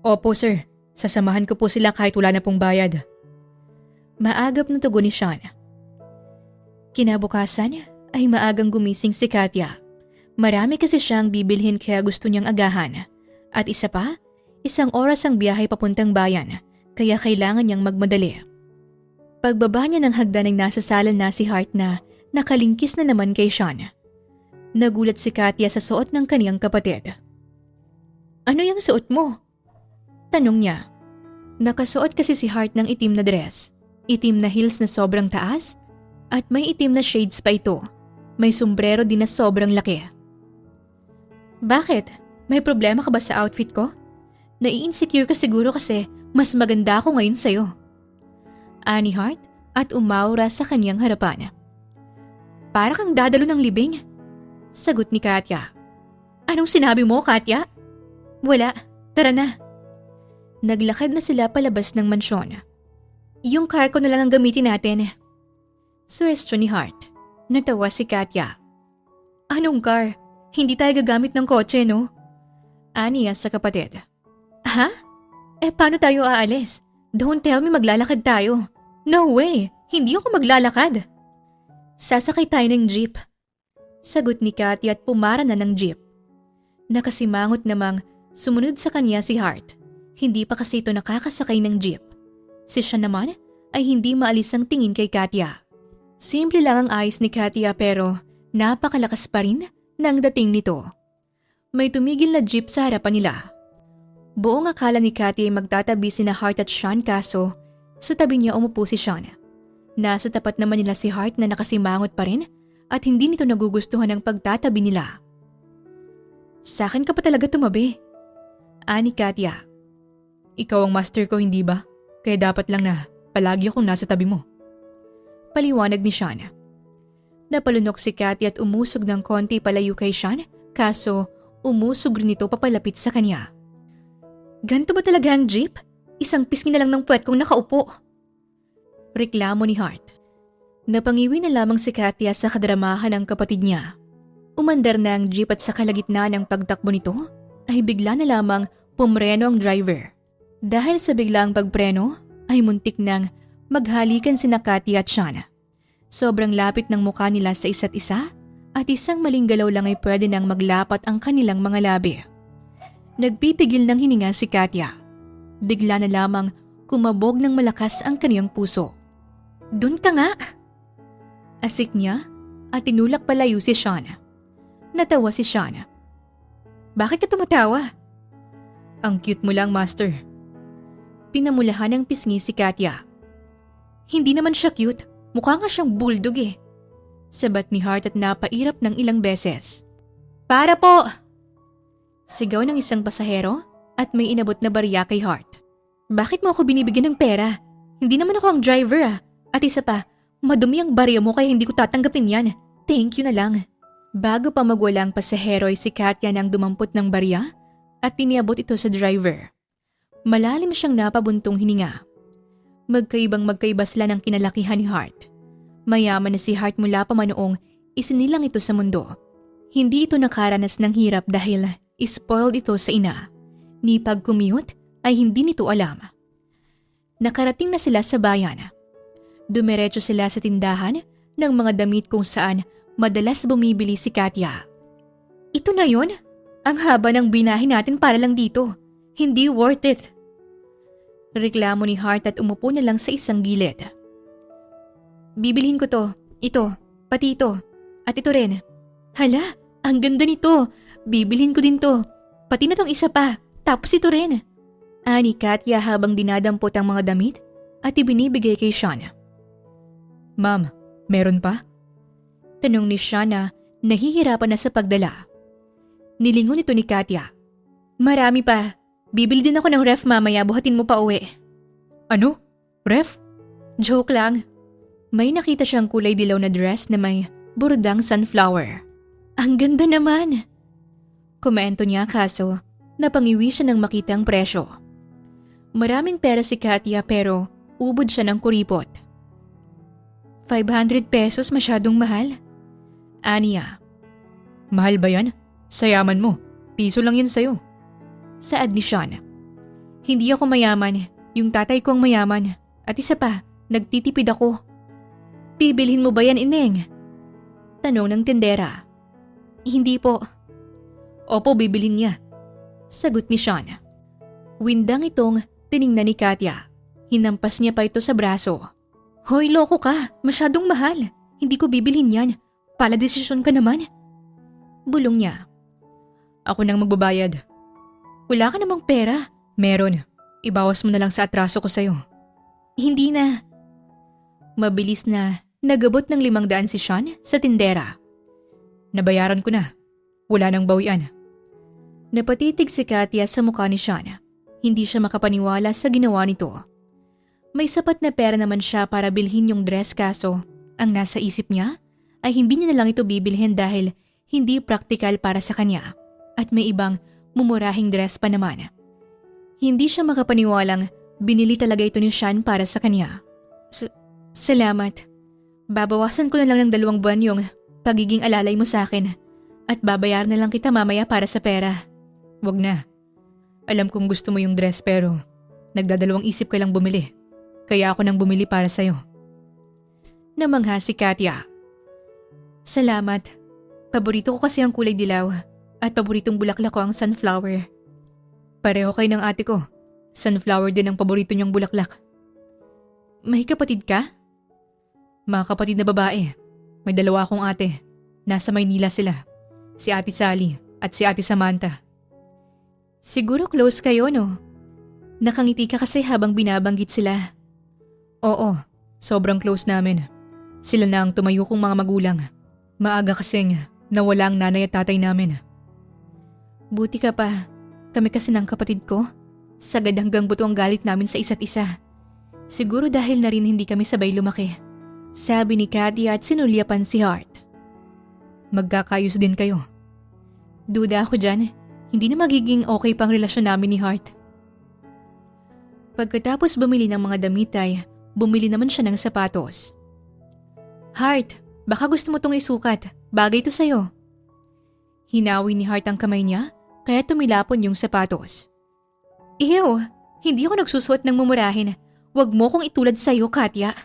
Opo sir, sasamahan ko po sila kahit wala na pong bayad. Maagap na tugon ni Sean. Kinabukasan ay maagang gumising si Katya. Marami kasi siyang bibilhin kaya gusto niyang agahan. At isa pa, isang oras ang biyahe papuntang bayan kaya kailangan niyang magmadali. Pagbaba niya ng hagdan ay nasasalan na si Hart na nakalingkis na naman kay Sean. Nagulat si Katya sa suot ng kaniyang kapatid. Ano yung suot mo? Tanong niya. Nakasuot kasi si Hart ng itim na dress, itim na heels na sobrang taas, at may itim na shades pa ito. May sombrero din na sobrang laki. Bakit? May problema ka ba sa outfit ko? Nai-insecure ka siguro kasi mas maganda ako ngayon sa'yo. Ani Hart at umawra sa kanyang harapan. Para kang dadalo ng libing. Sagot ni Katya. Anong sinabi mo, Katya? Wala. Tara na. Naglakad na sila palabas ng mansyon. Yung car ko na lang ang gamitin natin. Suwestyon ni Hart. Natawa si Katya. Anong car? Hindi tayo gagamit ng kotse, no? Aniya sa kapatid. Ha? Paano tayo aalis? Don't tell me maglalakad tayo. No way! Hindi ako maglalakad. Sasakay tayo ng jeep. Sagot ni Katya at pumara na ng jeep. Nakasimangot namang sumunod sa kanya si Hart. Hindi pa kasi ito nakakasakay ng jeep. Si siya naman ay hindi maalis ang tingin kay Katya. Simple lang ang ayos ni Katya pero napakalakas pa rin ng dating nito. May tumigil na jeep sa harapan nila. Buong akala ni Katya ay magtatabi sina Hart at Sean kaso sa tabi niya umupo si Sean. Nasa tapat naman nila si Hart na nakasimangot pa rin at hindi nito nagugustuhan ang pagtatabi nila. Sa akin ka pa talaga tumabi. Ani Katya. Ikaw ang master ko, hindi ba? Kaya dapat lang na palagi akong nasa tabi mo. Paliwanag ni Sean. Napalunok si Katya at umusog ng konti palayo kay Sean kaso umusog rin ito papalapit sa kanya. Ganto ba talaga ang jeep? Isang pisngi na lang ng puwet kong nakaupo. Reklamo ni Hart. Napangiwi na lamang si Katya sa kadramahan ng kapatid niya. Umandar na ang jeep at sa kalagitnaan ng pagtakbo nito ay bigla na lamang pumreno ang driver. Dahil sa biglang pagpreno ay muntik nang maghalikan sina Katya at Sean. Sobrang lapit ng mukha nila sa isa't isa at isang maling galaw lang ay pwede nang maglapat ang kanilang mga labi. Nagpipigil ng hininga si Katya. Bigla na lamang kumabog ng malakas ang kaniyang puso. "Dun ka nga!" Asik niya at tinulak palayo si Sean. Natawa si Sean. "Bakit ka tumatawa?" Ang cute mo lang, Master. Pinamulahan ng pisngi si Katya. "Hindi naman siya cute. Mukha nga siyang bulldog eh." Sabat ni Hart at napairap ng ilang beses. "Para po!" Sigaw ng isang pasahero at may inabot na barya kay Hart. "Bakit mo ako binibigyan ng pera? Hindi naman ako ang driver ah. At isa pa, madumi ang barya mo kaya hindi ko tatanggapin yan. Thank you na lang." Bago pa magwala ang pasahero ay si Katya nang dumampot ng barya at tiniabot ito sa driver. Malalim siyang napabuntong hininga. Magkaibang-magkaiba sila ng kinalakihan ni Hart. Mayaman na si Hart mula pa man noong isinilang ito sa mundo. Hindi ito nakaranas ng hirap dahil spoiled ito sa ina. Ni pag-commute ay hindi nito alam. Nakarating na sila sa bayan. Dumiretso sila sa tindahan ng mga damit kung saan madalas bumibili si Katya. "Ito na yun? Ang haba ng binahin natin para lang dito. Hindi worth it." Reklamo ni Hart at umupo na lang sa isang gilid. "Bibilhin ko to, ito, pati ito, at ito rin. Hala, ang ganda nito. Bibilhin ko din to. Pati na tong isa pa, tapos ito rin." Ani Katya habang dinadampot ang mga damit at ibinibigay kay Sean. Ma'am, meron pa? Tanong ni Sean na nahihirapan na sa pagdala. Nilingon ito ni Katya. "Marami pa. Bibili din ako ng ref mamaya, buhatin mo pa uwi." Ano? Ref? Joke lang. May nakita siyang kulay dilaw na dress na may burdang sunflower. "Ang ganda naman." Komento niya kaso napangiwi siya nang makita ang presyo. Maraming pera si Katya pero ubod siya ng kuripot. 500 pesos masyadong mahal. Aniya. Mahal ba yan? Sayaman mo. Piso lang yan sa'yo. Saad ni Sean. "Hindi ako mayaman. Yung tatay ko ang mayaman. At isa pa, nagtitipid ako." "Bibilhin mo ba yan, Ineng?" Tanong ng tindera. "Hindi po." "Opo, bibilhin niya." Sagot ni Sean. Windang itong tiningnan ni Katya. Hinampas niya pa ito sa braso. "Hoy, loko ka. Masyadong mahal. Hindi ko bibilhin yan. Pala desisyon ka naman." Bulong niya. Ako nang magbabayad. "Wala ka namang pera." Meron. Ibawas mo na lang sa atraso ko sa'yo. "Hindi na." Mabilis na nagabot ng 500 si Sean sa tindera. Nabayaran ko na. Wala nang bawian. Napatitig si Katya sa mukha ni Sean. Hindi siya makapaniwala sa ginawa nito. May sapat na pera naman siya para bilhin yung dress kaso ang nasa isip niya ay hindi niya na lang ito bibilhin dahil hindi praktikal para sa kanya at may ibang mumurahing dress pa naman. Hindi siya makapaniwalang binili talaga ito ni Sean para sa kanya. Salamat. Babawasan ko na lang ng 2 buwan yung pagiging alalay mo sa akin at babayaran na lang kita mamaya para sa pera. Wag na. Alam kong gusto mo yung dress pero nagdadalawang isip ka lang bumili. Kaya ako nang bumili para sa'yo. Namangha si Katya. Salamat. Paborito ko kasi ang kulay dilaw at paboritong bulaklak ko ang sunflower. Pareho kayo ng ate ko. Sunflower din ang paborito niyang bulaklak. May kapatid ka? Mga kapatid na babae. May 2 akong ate. Nasa Maynila sila. Si Ate Sally at si Ate Samantha. Siguro close kayo, no? Nakangiti ka kasi habang binabanggit sila. Oo, sobrang close namin. Sila na ang tumayo kong mga magulang. Maaga kasing nawala ang nanay at tatay namin. Buti ka pa. Kami kasi ng kapatid ko. Sagad hanggang buto ang galit namin sa isa't isa. Siguro dahil na rin hindi kami sabay lumaki. Sabi ni Katya at sinulyapan si Hart. Magkakayos din kayo. Duda ako dyan. Hindi na magiging okay pang relasyon namin ni Hart. Pagkatapos bumili ng mga damit ay bumili naman siya ng sapatos. Hart, baka gusto mo tong isukat. Bagay to sa'yo. Hinawi ni Hart ang kamay niya kaya tumilapon yung sapatos. Ew, hindi ako nagsusuot ng mumurahin. Huwag mo kong itulad sa'yo, Katya.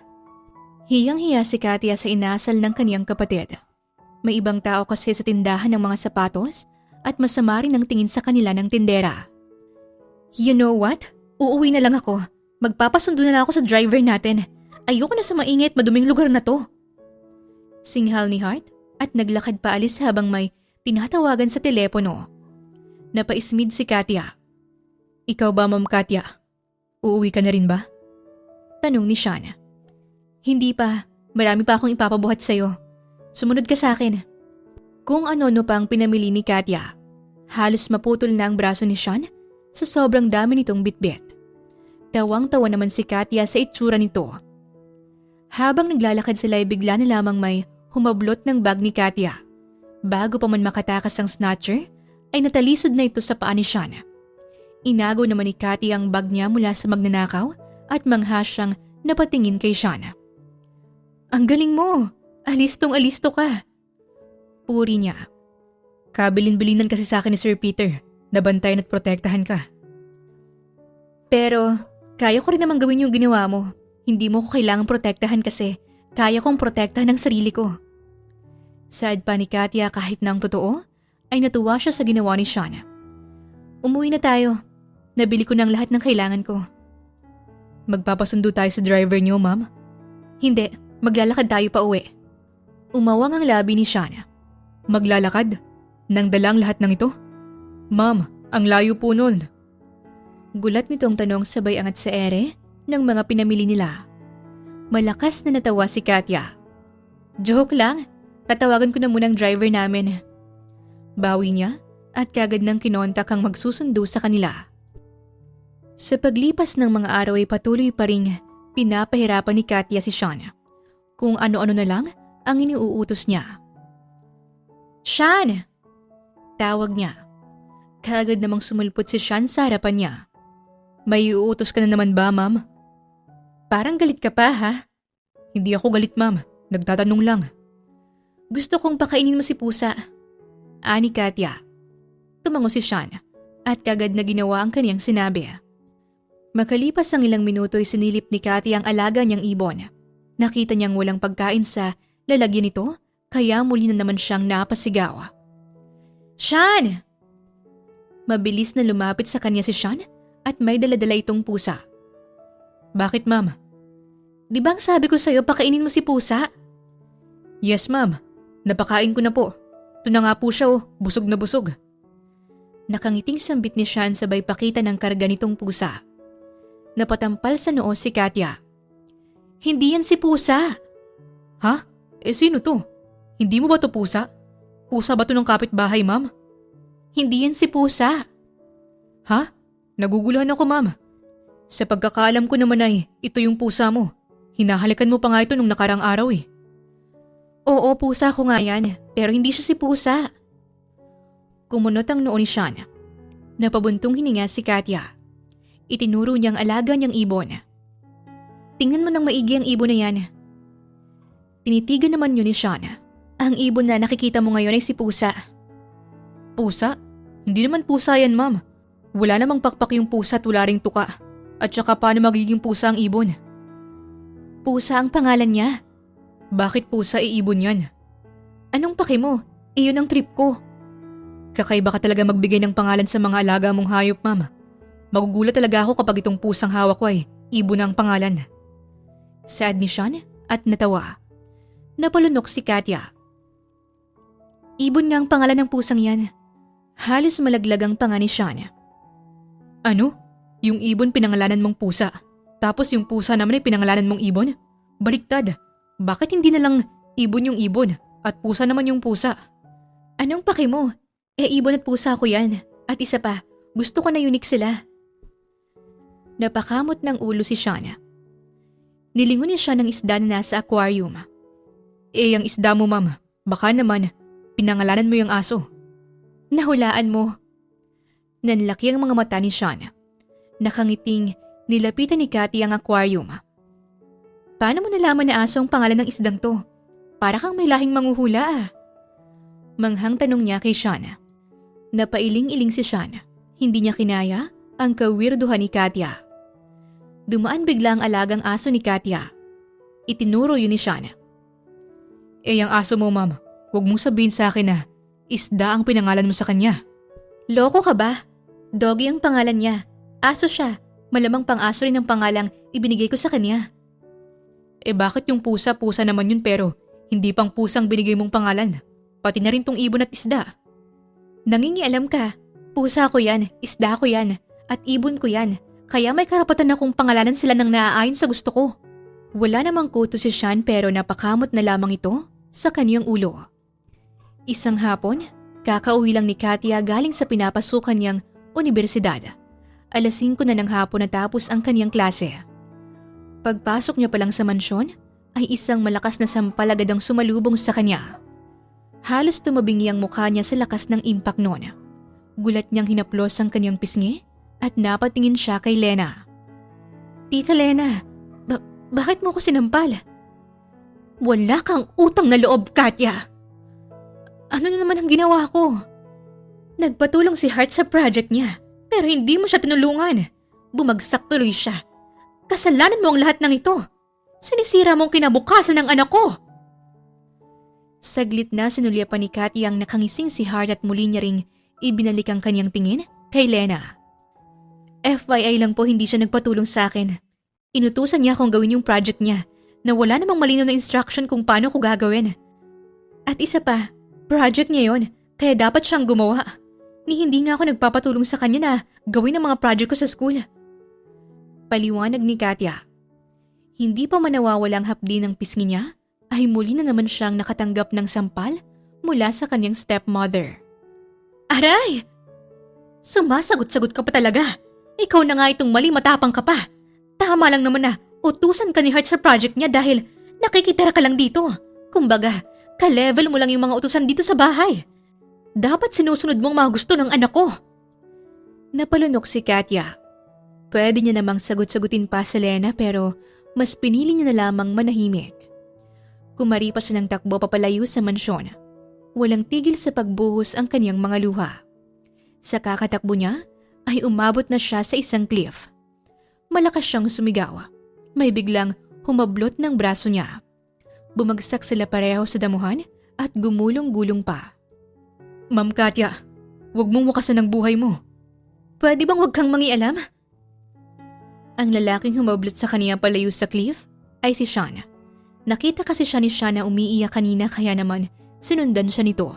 Hiyang-hiya si Katya sa inasal ng kaniyang kapatid. May ibang tao kasi sa tindahan ng mga sapatos at masama rin ang tingin sa kanila ng tindera. You know what? Uuwi na lang ako. Magpapasundo na lang ako sa driver natin. Ayoko na sa maingay at maduming lugar na to. Singhal ni Hart at naglakad paalis habang may tinatawagan sa telepono. Napaismid si Katya. Ikaw ba, Ma'am Katya? Uuwi ka na rin ba? Tanong ni Sean. Hindi pa. Marami pa akong ipapabuhat sa'yo. Sumunod ka sa akin. Kung ano-ano pa ang pinamili ni Katya. Halos maputol na ang braso ni Sean sa sobrang dami nitong bitbit. Tawang-tawa naman si Katya sa itsura nito. Habang naglalakad sila ay bigla na lamang may humablot ng bag ni Katya. Bago pa man makatakas ang snatcher, ay natalisod na ito sa paa ni Sean. Inago naman ni Katya ang bag niya mula sa magnanakaw at mangha siyang napatingin kay Sean. Ang galing mo! Alistong-alisto ka! Puri niya. Kabilin-bilinan kasi sa akin ni Sir Peter. Nabantayan at protektahan ka. Pero kaya ko rin naman gawin yung ginawa mo. Hindi mo ko kailangang protektahan kasi kaya kong protektahan ang sarili ko. Sad pa ni Katya kahit na ang totoo, ay natuwa siya sa ginawa ni Sean. Umuwi na tayo. Nabili ko ng lahat ng kailangan ko. Magpapasundo tayo sa driver niyo, Ma'am? Hindi, maglalakad tayo pa uwi. Umawang ang labi ni Sean. Maglalakad? Nang dalang lahat ng ito? Ma'am, ang layo po nun. Gulat nitong tanong sabay angat sa ere ng mga pinamili nila. Malakas na natawa si Katya. Joke lang, tatawagan ko na muna ang driver namin. Bawi niya at kagad nang kinontak ang magsusundo sa kanila. Sa paglipas ng mga araw ay patuloy pa ring pinapahirapan ni Katya si Sean. Kung ano-ano na lang ang iniuutos niya. Sean! Tawag niya. Kagad namang sumulpot si Sean sa harapan niya. May iuutos ka na naman ba, Ma'am? Parang galit ka pa, ha? Hindi ako galit, Ma'am. Nagtatanong lang. Gusto kong pakainin mo si pusa. Ani Katya. Tumango si Sean at kagad na ginawa ang kaniyang sinabi. Makalipas ang ilang minuto ay sinilip ni Katya ang alaga niyang ibon. Nakita niyang walang pagkain sa lalagyan nito kaya muli na naman siyang napasigaw. Sean! Mabilis na lumapit sa kanya si Sean at may daladala itong pusa. Bakit, Ma'am? Di ba ang sabi ko sa'yo pakainin mo si pusa? Yes, Ma'am. Napakain ko na po. Ito na nga po siya, busog na busog. Nakangiting sambit ni Sean sabay pakita ng karga nitong pusa. Napatampal sa noo si Katya. Hindi yan si pusa. Ha? Sino to? Hindi mo ba to pusa? Pusa ba to ng kapitbahay, Ma'am? Hindi yan si pusa. Ha? Naguguluhan ako, Ma'am. Sa pagkakaalam ko naman ay ito yung pusa mo. Hinahalikan mo pa nga ito nung nakarang araw eh. Oo, pusa ko nga yan, pero hindi siya si pusa. Kumunot ang noo ni Sean. Napabuntong hininga si Katya. Itinuro niyang alaga niyang ibon. Tingnan mo nang maigi ang ibon na yan. Tinitigan naman yun ni Sean. Ang ibon na nakikita mo ngayon ay si pusa. Pusa? Hindi naman pusa yan, Ma'am. Wala namang pakpak yung pusa at wala ring tuka. At saka paano magiging pusa ang ibon? Pusa ang pangalan niya. Bakit pusa ibon yan? Anong paki mo? Iyon ang trip ko. Kakaiba ka talaga magbigay ng pangalan sa mga alaga mong hayop, Ma'am. Magugulat talaga ako kapag itong pusang hawak ko ay ibon ang pangalan. Sad ni Sean at natawa. Napalunok si Katya. Ibon nga ang pangalan ng pusang yan. Halos malaglag ang panga ni Sean. Ano? Yung ibon pinangalanan mong pusa. Tapos yung pusa naman ay pinangalanan mong ibon? Baliktad. Bakit hindi na lang ibon yung ibon at pusa naman yung pusa? Anong paki mo? Ibon at pusa ko yan. At isa pa, gusto ko na unique sila. Napakamot ng ulo si Sean. Nilingon niya siya ng isda na nasa aquarium. Yung isda mo, Ma'am. Baka naman, pinangalanan mo yung aso. Nahulaan mo. Nanlaki ang mga mata ni Sean. Nakangiting nilapitan ni Kathy ang aquarium. Paano mo nalaman na aso ang pangalan ng isdang to? Para kang may lahing manghuhula ah. Manghang tanong niya kay Sean. Napailing-iling si Sean. Hindi niya kinaya ang kawirduhan ni Katya. Dumaan bigla ang alagang aso ni Katya. Itinuro yun ni Sean. Ang aso mo, Ma'am. Huwag mong sabihin sa akin na isda ang pinangalan mo sa kanya. Loko ka ba? Doggy ang pangalan niya. Aso siya. Malamang pang-aso rin ang pangalang ibinigay ko sa kanya. Bakit yung pusa naman yun pero hindi pang pusang binigay mong pangalan? Pati na rin tong ibon at isda. Nangingialam ka. Pusa ko yan, isda ko yan, at ibon ko yan. Kaya may karapatan akong pangalanan sila ng naaayon sa gusto ko. Wala namang kuto si Sean pero napakamot na lamang ito sa kanyang ulo. Isang hapon, kakauwi lang ni Katya galing sa pinapasukan niyang universidad. 5:00 na ng hapon natapos ang kanyang klase. Pagpasok niya pa lang sa mansyon, ay isang malakas na sampal agad ang sumalubong sa kanya. Halos tumabingi ang mukha niya sa lakas ng impact noon. Gulat niyang hinaplos ang kanyang pisngi at napatingin siya kay Lena. Tita Lena, bakit mo ko sinampal? Wala kang utang na loob, Katya. Ano na naman ang ginawa ko? Nagpatulong si Hart sa project niya, pero hindi mo siya tinulungan. Bumagsak tuloy siya. Kasalanan mo ang lahat ng ito. Sinisira mong kinabukasan ng anak ko. Saglit na sinulya pa ni Katya ang nakangising si Hart at muli niya ring ibinalik ang kanyang tingin kay Lena. FYI lang po, hindi siya nagpatulong sa akin. Inutusan niya akong gawin yung project niya na wala namang malinaw na instruction kung paano ko gagawin. At isa pa, project niya yon, kaya dapat siyang gumawa. Hindi nga ako nagpapatulong sa kanya na gawin ang mga project ko sa school. Paliwanag ni Katya. Hindi pa manawawalang hapdi ng pisngi niya, ay muli na naman siyang nakatanggap ng sampal mula sa kanyang stepmother. Aray! Sumasagot-sagot ka pa talaga. Ikaw na nga itong mali, matapang ka pa. Tama lang naman na utusan ka ni Hart sa project niya dahil nakikitira ka lang dito. Kumbaga, ka-level mo lang yung mga utusan dito sa bahay. Dapat sinusunod mong mga gusto ng anak ko. Napalunok si Katya. Pwede niya namang sagot-sagutin pa si Lena pero mas pinili niya na lamang manahimik. Kumari pa siya ng takbo papalayo sa mansyon. Walang tigil sa pagbuhos ang kanyang mga luha. Sa kakatakbo niya ay umabot na siya sa isang cliff. Malakas siyang sumigaw. May biglang humablot ng braso niya. Bumagsak sila pareho sa damuhan at gumulong-gulong pa. Ma'am Katya, huwag mong wakasan ang buhay mo. Pwede bang huwag kang mangialam? Ang lalaking humablot sa kaniya palayo sa cliff ay si Sean. Nakita kasi siya ni Sean na umiiyak kanina kaya naman sinundan siya nito.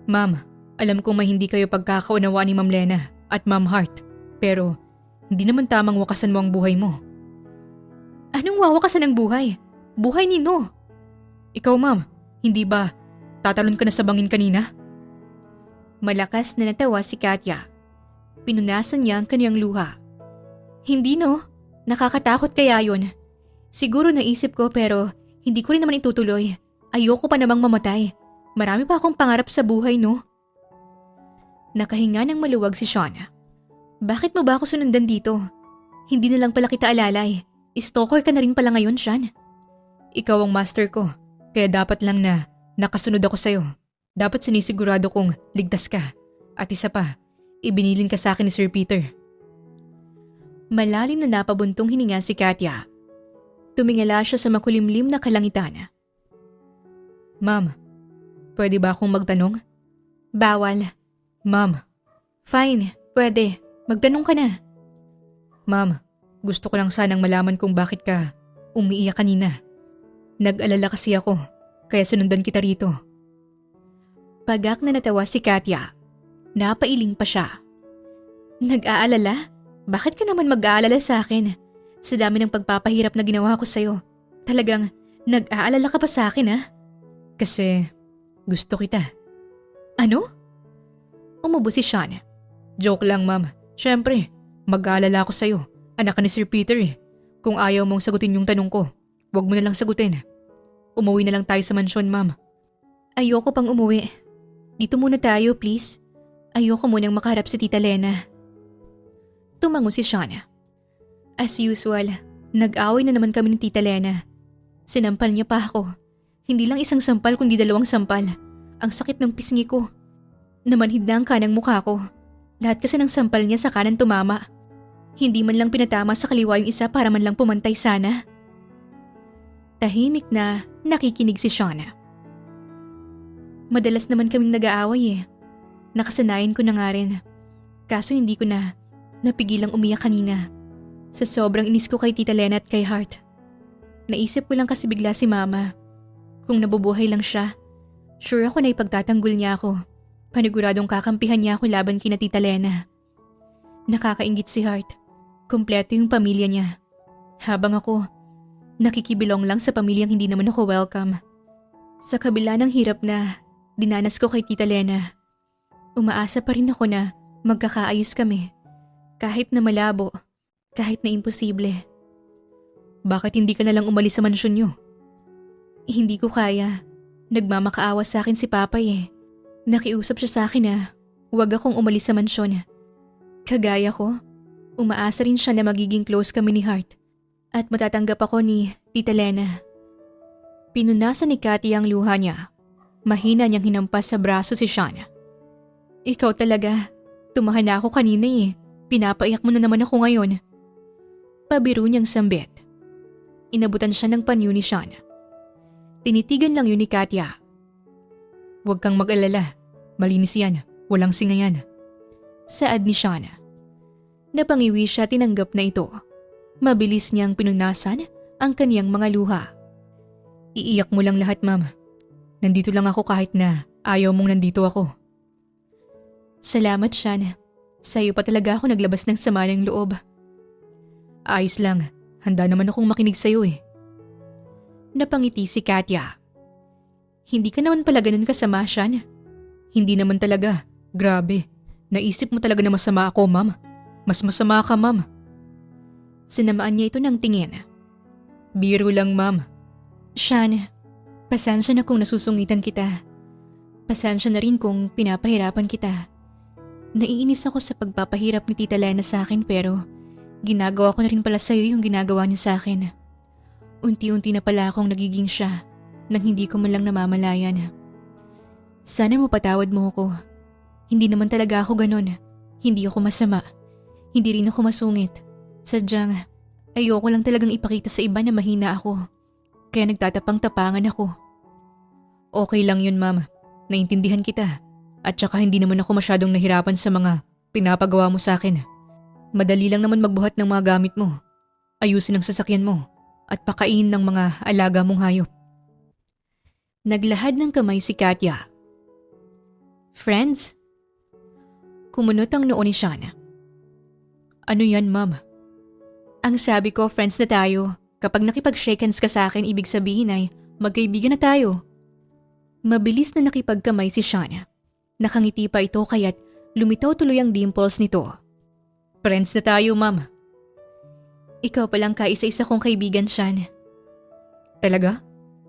Ma'am, alam kong may hindi kayo pagkakaunawaan ni Ma'am Lena at Ma'am Hart. Pero hindi naman tamang wakasan mo ang buhay mo. Anong wawakasan ng buhay? Buhay nino. Ikaw ma'am, hindi ba tatalon ka na sa bangin kanina? Malakas na natawa si Katya. Pinunasan niya ang kanyang luha. Hindi no, nakakatakot kaya yun. Siguro naisip ko pero hindi ko rin naman itutuloy. Ayoko pa namang mamatay. Marami pa akong pangarap sa buhay no. Nakahinga ng maluwag si Sean. Bakit mo ba ako sunundan dito? Hindi na lang pala kita alalay. Stalker ka na rin pala ngayon, Sean. Ikaw ang master ko, kaya dapat lang na nakasunod ako sa'yo. Dapat sinisigurado kong ligtas ka. At isa pa, ibinilin ka sa akin ni Sir Peter. Malalim na napabuntong hininga si Katya. Tumingala siya sa makulimlim na kalangitan. Ma'am, pwede ba akong magtanong? Bawal. Ma'am. Fine, pwede. Magtanong ka na. Ma'am, gusto ko lang sanang malaman kung bakit ka umiiyak kanina. Nag-alala kasi ako, kaya sinundan kita rito. Pagak na natawa si Katya. Napailing pa siya. Nag-aalala? Bakit ka naman mag-aalala sa akin? Sa dami ng pagpapahirap na ginawa ko sa'yo. Talagang nag-aalala ka pa sa akin ha? Kasi gusto kita. Ano? Umubo si Sean. Joke lang ma'am. Siyempre, mag-aalala ako sa'yo. Anak ka ni Sir Peter eh. Kung ayaw mong sagutin yung tanong ko, huwag mo na lang sagutin. Umuwi na lang tayo sa mansyon ma'am. Ayoko pang umuwi. Dito muna tayo please. Ayoko munang makaharap si Tita Lena. Tumango si Sean. As usual, nag-away na naman kami ni Tita Lena. Sinampal niya pa ako. Hindi lang isang sampal kundi 2 sampal. Ang sakit ng pisngi ko. Namanhid na ang kanang mukha ko. Lahat kasi ng sampal niya sa kanan tumama. Hindi man lang pinatama sa kaliwa yung isa para man lang pumantay sana. Tahimik na nakikinig si Sean. Madalas naman kaming nag-aaway eh. Nakasanayan ko na nga rin. Kaso hindi ko na napigilang umiyak kanina. Sa sobrang inis ko kay Tita Lena at kay Hart. Naisip ko lang kasi bigla si Mama. Kung nabubuhay lang siya, sure ako na ipagtatanggol niya ako. Paniguradong kakampihan niya ako laban kina Tita Lena. Nakakaingit si Hart. Kompleto yung pamilya niya. Habang ako, nakikibilong lang sa pamilyang hindi naman ako welcome. Sa kabila ng hirap na dinanas ko kay Tita Lena, umaasa pa rin ako na magkakaayos kami. Kahit na malabo, kahit na imposible. Bakit hindi ka na lang umalis sa mansyon niyo? Hindi ko kaya. Nagmamakaawa sa akin si Papay eh. Nakiusap siya sa akin na huwag akong umalis sa mansyon. Kagaya ko, umaasa rin siya na magiging close kami ni Hart at matatanggap ako ni Tita Lena. Pinunasan ni Cathy ang luha niya. Mahina niyang hinampas sa braso si Sean. Ikaw talaga. Tumahan na ako kanina eh. Pinapaiyak mo na naman ako ngayon. Pabiro niyang sambit. Inabutan siya ng panyo ni Sean. Tinitigan lang yun ni Katya. Huwag kang mag-alala. Malinis yan. Walang singa yan. Saad ni Sean. Napangiwi siya tinanggap na ito. Mabilis niyang pinunasan ang kaniyang mga luha. Iiyak mo lang lahat, ma'am. Nandito lang ako kahit na ayaw mong nandito ako. Salamat, Sean. Sa'yo pa talaga ako naglabas ng sama ng loob. Ayos lang. Handa naman akong makinig sa'yo eh. Napangiti si Katya. Hindi ka naman pala ganun kasama, Sean. Hindi naman talaga. Grabe. Naisip mo talaga na masama ako, ma'am. Mas masama ka, ma'am. Sinamaan niya ito ng tingin. Biro lang, ma'am. Sean, pasensya na kung nasusungitan kita. Pasensya na rin kung pinapahirapan kita. Naiinis ako sa pagpapahirap ni Tita Lena sa akin pero ginagawa ko na rin pala sa'yo yung ginagawa niya sa akin. Unti-unti na pala akong nagiging siya nang hindi ko man lang namamalayan. Sana mapatawad mo ako. Hindi naman talaga ako ganun. Hindi ako masama. Hindi rin ako masungit. Sadyang ayoko lang talagang ipakita sa iba na mahina ako. Kaya nagtatapang-tapangan ako. Okay lang yun, ma'am. Naintindihan kita. At saka hindi naman ako masyadong nahirapan sa mga pinapagawa mo sa akin. Madali lang naman magbuhat ng mga gamit mo. Ayusin ang sasakyan mo. At pakainin ng mga alaga mong hayop. Naglahad ng kamay si Katya. Friends? Kumunot ang noo ni Sean. Ano yan, ma'am? Ang sabi ko, friends na tayo. Kapag nakipag-shake hands ka sa akin, ibig sabihin ay magkaibigan na tayo. Mabilis na nakipagkamay si Sean. Nakangiti pa ito kaya't lumitaw tuloy ang dimples nito. Friends na tayo, ma'am. Ikaw palang kaisa-isa kong kaibigan, Sean. Talaga?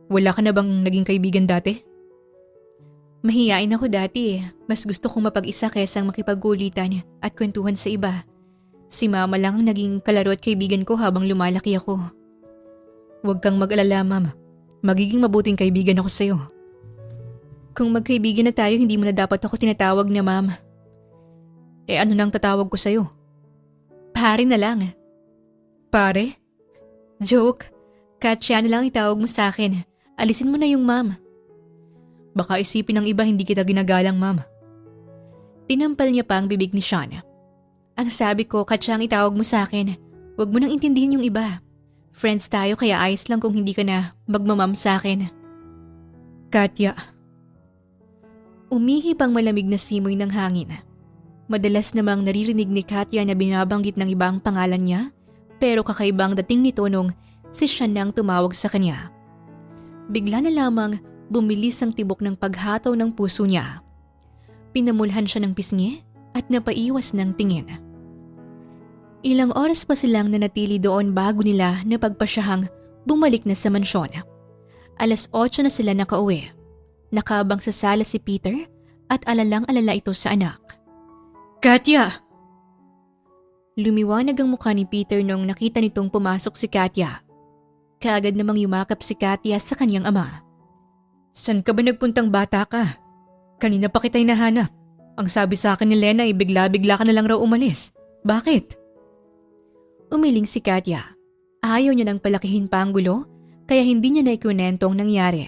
Wala ka na bang naging kaibigan dati? Mahiyain ako dati eh. Mas gusto kong mapag-isa kaysa makipaggulitan at kwentuhan sa iba. Si Mama lang ang naging kalaro at kaibigan ko habang lumalaki ako. Huwag kang mag-alala, ma'am. Magiging mabuting kaibigan ako sa'yo. Kung magkaibigan na tayo, hindi mo na dapat ako tinatawag na ma'am. Eh ano nang tatawag ko sa'yo? Pare na lang. Pare? Joke. Katya na lang itawag mo sa akin. Alisin mo na yung ma'am. Baka isipin ng iba hindi kita ginagalang, ma'am. Tinampal niya pa ang bibig ni Sean. Ang sabi ko, Katya ang itawag mo sa akin. Huwag mo nang intindihin yung iba. Friends tayo kaya ayos lang kung hindi ka na magmamam sa akin. Katya. Umihip ang malamig na simoy ng hangin. Madalas namang naririnig ni Katya na binabanggit ng iba ang pangalan niya, pero kakaibang dating nito nung si Sean nang tumawag sa kanya. Bigla na lamang bumilis ang tibok ng paghataw ng puso niya. Pinamulhan siya ng pisngi at napaiwas ng tingin. Ilang oras pa silang nanatili doon bago nila napagpasyahang bumalik na sa mansyon. 8:00 na sila nakauwi. Nakaabang sa sala si Peter at alalang-alala ito sa anak. Katya! Lumiwanag ang mukha ni Peter nung nakita nitong pumasok si Katya. Kaagad namang yumakap si Katya sa kanyang ama. San ka ba nagpuntang bata ka? Kanina pa kita'y nahanap. Ang sabi sa akin ni Lena ay bigla-bigla ka na lang raw umalis. Bakit? Umiling si Katya. Ayaw niya nang palakihin pa ang gulo, kaya hindi niya naikunento ang nangyari.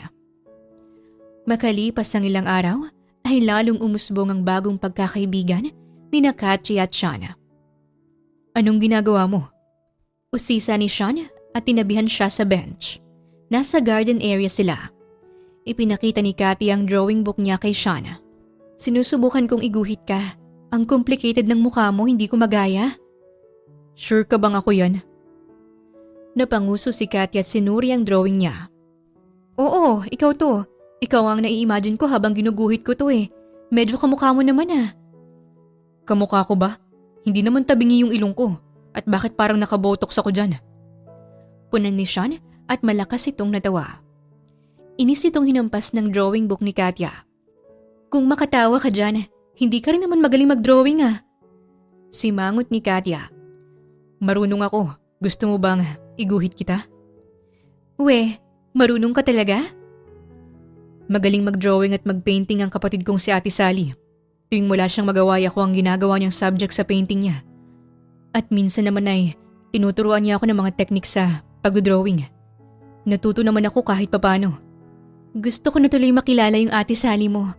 Makalipas ang ilang araw, ay lalong umusbong ang bagong pagkakaibigan ni Katya at Sean. Anong ginagawa mo? Usisa ni Sean at tinabihan siya sa bench. Nasa garden area sila. Ipinakita ni Katya ang drawing book niya kay Sean. Sinusubukan kong iguhit ka. Ang complicated ng mukha mo, hindi ko magaya. Sure ka bang ako yan? Napanguso si Katya at sinuri ang drawing niya. Oo, ikaw to. Ikaw ang nai-imagine ko habang ginuguhit ko to eh. Medyo kamukha mo naman ah. Kamukha ko ba? Hindi naman tabingi yung ilong ko. At bakit parang nakabotox ako dyan? Punan ni Sean at malakas itong natawa. Inis itong hinampas ng drawing book ni Katya. Kung makatawa ka dyan, hindi ka rin naman magaling mag-drawing ah. Simangot ni Katya. Marunong ako. Gusto mo bang iguhit kita? We, marunong ka talaga? Magaling mag-drawing at mag-painting ang kapatid kong si Ate Sally. Tuwing wala siyang magawa, ako ang ginagawa niyang subject sa painting niya. At minsan naman ay tinuturuan niya ako ng mga technique sa pag-drawing. Natuto naman ako kahit papano. Gusto ko na tuloy makilala yung Ate Sally mo.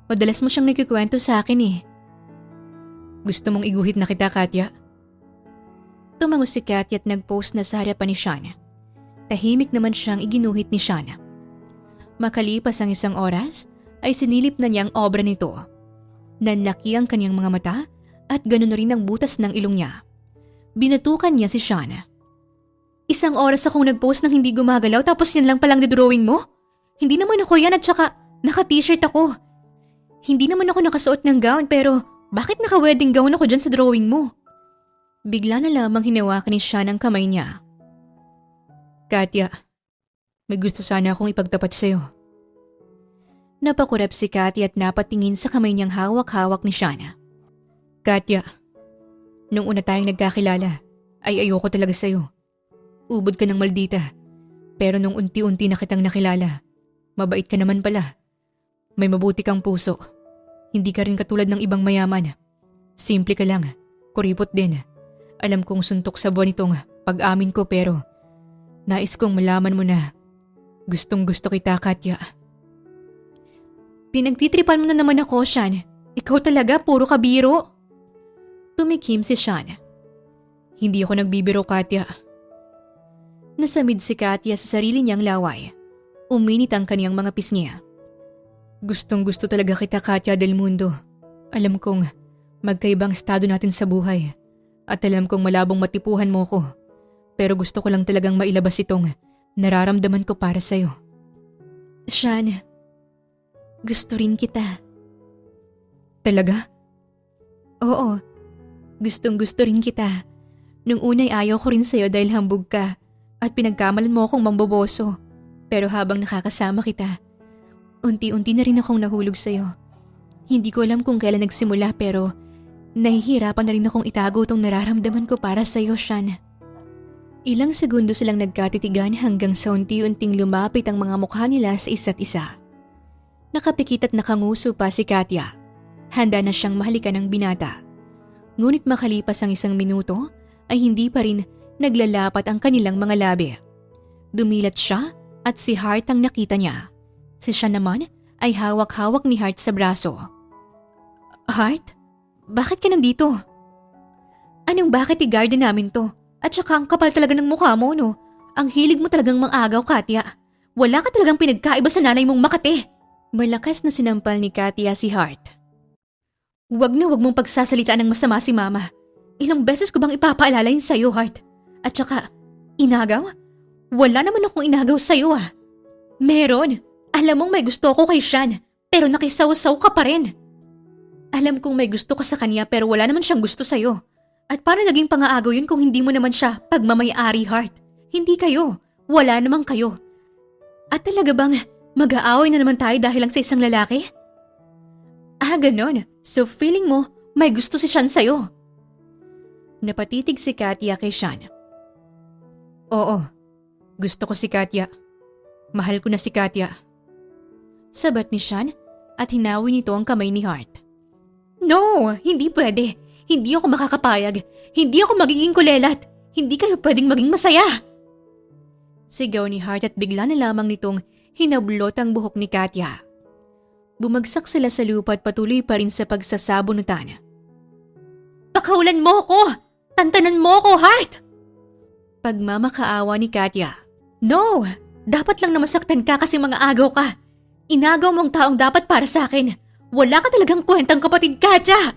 Madalas mo siyang nagkikwento sa akin eh. Gusto mong iguhit na kita, Katya? Tumango si Katya at nag-post na sa harapan ni Sean. Tahimik naman siyang iginuhit ni Sean. Makalipas ang isang oras, ay sinilip na niya ang obra nito. Nanlaki ang kanyang mga mata at ganoon rin ang butas ng ilong niya. Binatukan niya si Sean. Isang oras akong nag-post nang hindi gumagalaw tapos yan lang palang drawing mo? Hindi naman ako yan at saka naka-t-shirt ako. Hindi naman ako nakasuot ng gown pero bakit naka-wedding gown ako dyan sa drawing mo? Bigla na lamang hinawakan ni Sean ang kamay niya. Katya, may gusto sana akong ipagtapat sa'yo. Napakurap si Katya at napatingin sa kamay niyang hawak-hawak ni Sean. Katya, nung una tayong nagkakilala, ay ayoko talaga sa'yo. Ubod ka ng maldita. Pero nung unti-unti na kitang nakilala, mabait ka naman pala. May mabuti kang puso. Hindi ka rin katulad ng ibang mayaman. Simple ka lang, kuripot din. Alam kong suntok sa buwan itong pag-amin ko pero nais kong malaman mo na gustong gusto kita, Katya. Pinagtitripan mo na naman ako, Sean. Ikaw talaga, puro kabiro. Tumikim si Sean. Hindi ako nagbibiro, Katya. Nasamid si Katya sa sarili niyang laway. Uminit ang kaniyang mga pisngi. Gustong gusto talaga kita, Katya del Mundo. Alam kong magkaibang estado natin sa buhay. At alam kong malabong matipuhan mo ko. Pero gusto ko lang talagang mailabas itong nararamdaman ko para sa'yo. Sean, gusto rin kita. Talaga? Oo, gustong gusto rin kita. Nung unay ayaw ko rin sa'yo dahil hambog ka at pinagkamalan mo akong mamboboso. Pero habang nakakasama kita, unti-unti na rin akong nahulog sa'yo. Hindi ko alam kung kailan nagsimula pero nahihirapan na rin akong itago itong nararamdaman ko para sa'yo, Sean. Ilang segundo silang nagkatitigan hanggang sa unti-unting lumapit ang mga mukha nila sa isa't isa. Nakapikit at nakanguso pa si Katya. Handa na siyang mahalikan ng binata. Ngunit makalipas ang isang minuto ay hindi pa rin naglalapat ang kanilang mga labi. Dumilat siya at si Hart ang nakita niya. Si Sean naman ay hawak-hawak ni Hart sa braso. Hart? Bakit ka nandito? Anong bakit i-garden namin to? At saka ang kapal talaga ng mukha mo, no? Ang hilig mo talagang mang-agaw, Katya. Wala ka talagang pinagkaiba sa nanay mong Makate. Malakas na sinampal ni Katya si Hart. Huwag na huwag mong pagsasalitaan ng masama si Mama. Ilang beses ko bang ipapaalala yun sa'yo, Hart? At saka, inagaw? Wala naman akong inagaw sa'yo ah. Meron. Alam mong may gusto ako kay Sean, pero nakisaw-saw ka pa rin. Alam kong may gusto ka sa kanya pero wala naman siyang gusto sa'yo. At para naging pangaagaw yun kung hindi mo naman siya pagmamayari, Hart. Hindi kayo. Wala naman kayo. At talaga bang mag-aaway na naman tayo dahil lang sa isang lalaki? Ah, ganon. So feeling mo may gusto si Sean sa'yo? Napatitig si Katya kay Sean. Oo. Gusto ko si Katya. Mahal ko na si Katya. Sabat ni Sean at hinawi nito ang kamay ni Hart. No, hindi pwede. Hindi ako makakapayag. Hindi ako magiging kulelat. Hindi kayo pwedeng maging masaya. Sigaw ni Hart at bigla na lamang nitong hinablot ang buhok ni Katya. Bumagsak sila sa lupa at patuloy pa rin sa pagsasabunutan. Pakawalan mo ko! Tantanan mo ko, Heart! Pagmamakaawa ni Katya. No! Dapat lang namasaktan ka kasi mga agaw ka. Inagaw mong taong dapat para sa akin. Wala ka talagang kwentang kapatid, Katya!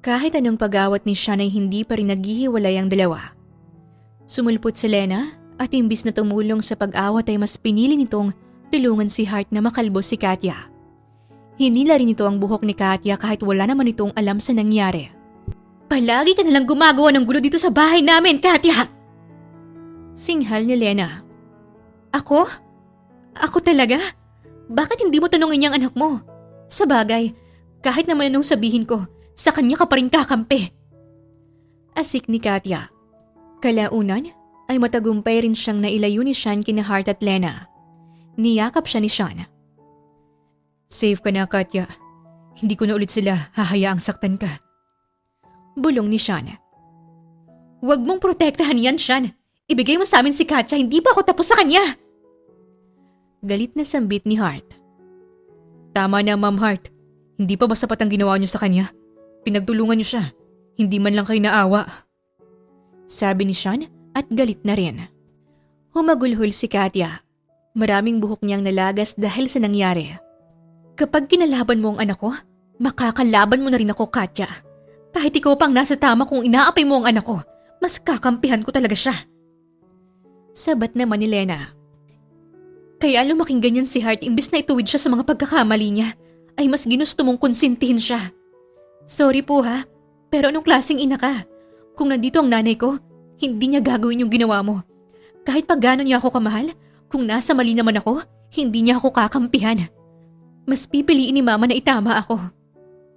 Kahit anong pag-awat ni Sean ay hindi pa rin naghihiwalay ang dalawa. Sumulpot si Lena at imbis na tumulong sa pag-awat ay mas pinili nitong tulungan si Heart na makalbo si Katya. Hinila rin ito ang buhok ni Katya kahit wala naman itong alam sa nangyari. Palagi ka nalang gumagawa ng gulo dito sa bahay namin, Katya! Singhal ni Lena. Ako? Ako talaga? Bakit hindi mo tanongin yung anak mo? Sa bagay, kahit naman anong sabihin ko, sa kanya ka pa rin kakampi. Asik ni Katya. Kalaunan ay matagumpay rin siyang nailayo ni Sean kina Heart at Lena. Niyakap siya ni Sean. Safe ka na, Katya. Hindi ko na ulit sila hahayaang saktan ka. Bulong ni Sean. Huwag mong protektahan yan, Sean. Ibigay mo sa amin si Katya, hindi pa ako tapos sa kanya. Galit na sambit ni Heart. Tama na, Ma'am Heart. Hindi pa ba sapat ang ginawa niyo sa kanya? Pinagtulungan niyo siya. Hindi man lang kayo naawa. Sabi ni Sean at galit na rin. Humagulhol si Katya. Maraming buhok niyang nalagas dahil sa nangyari. Kapag kinalaban mo ang anak ko, makakalaban mo na rin ako, Katya. Kahit ikaw pang nasa tama kung inaapay mo ang anak ko, mas kakampihan ko talaga siya. Sabat naman ni Lena. Kaya lumaking ganyan si Heart imbis na ituwid siya sa mga pagkakamali niya, ay mas ginusto mong konsintihin siya. Sorry po ha, pero anong klaseng ina ka? Kung nandito ang nanay ko, hindi niya gagawin yung ginawa mo. Kahit pa gano'n niya ako kamahal, kung nasa mali naman ako, hindi niya ako kakampihan. Mas pipiliin ni Mama na itama ako.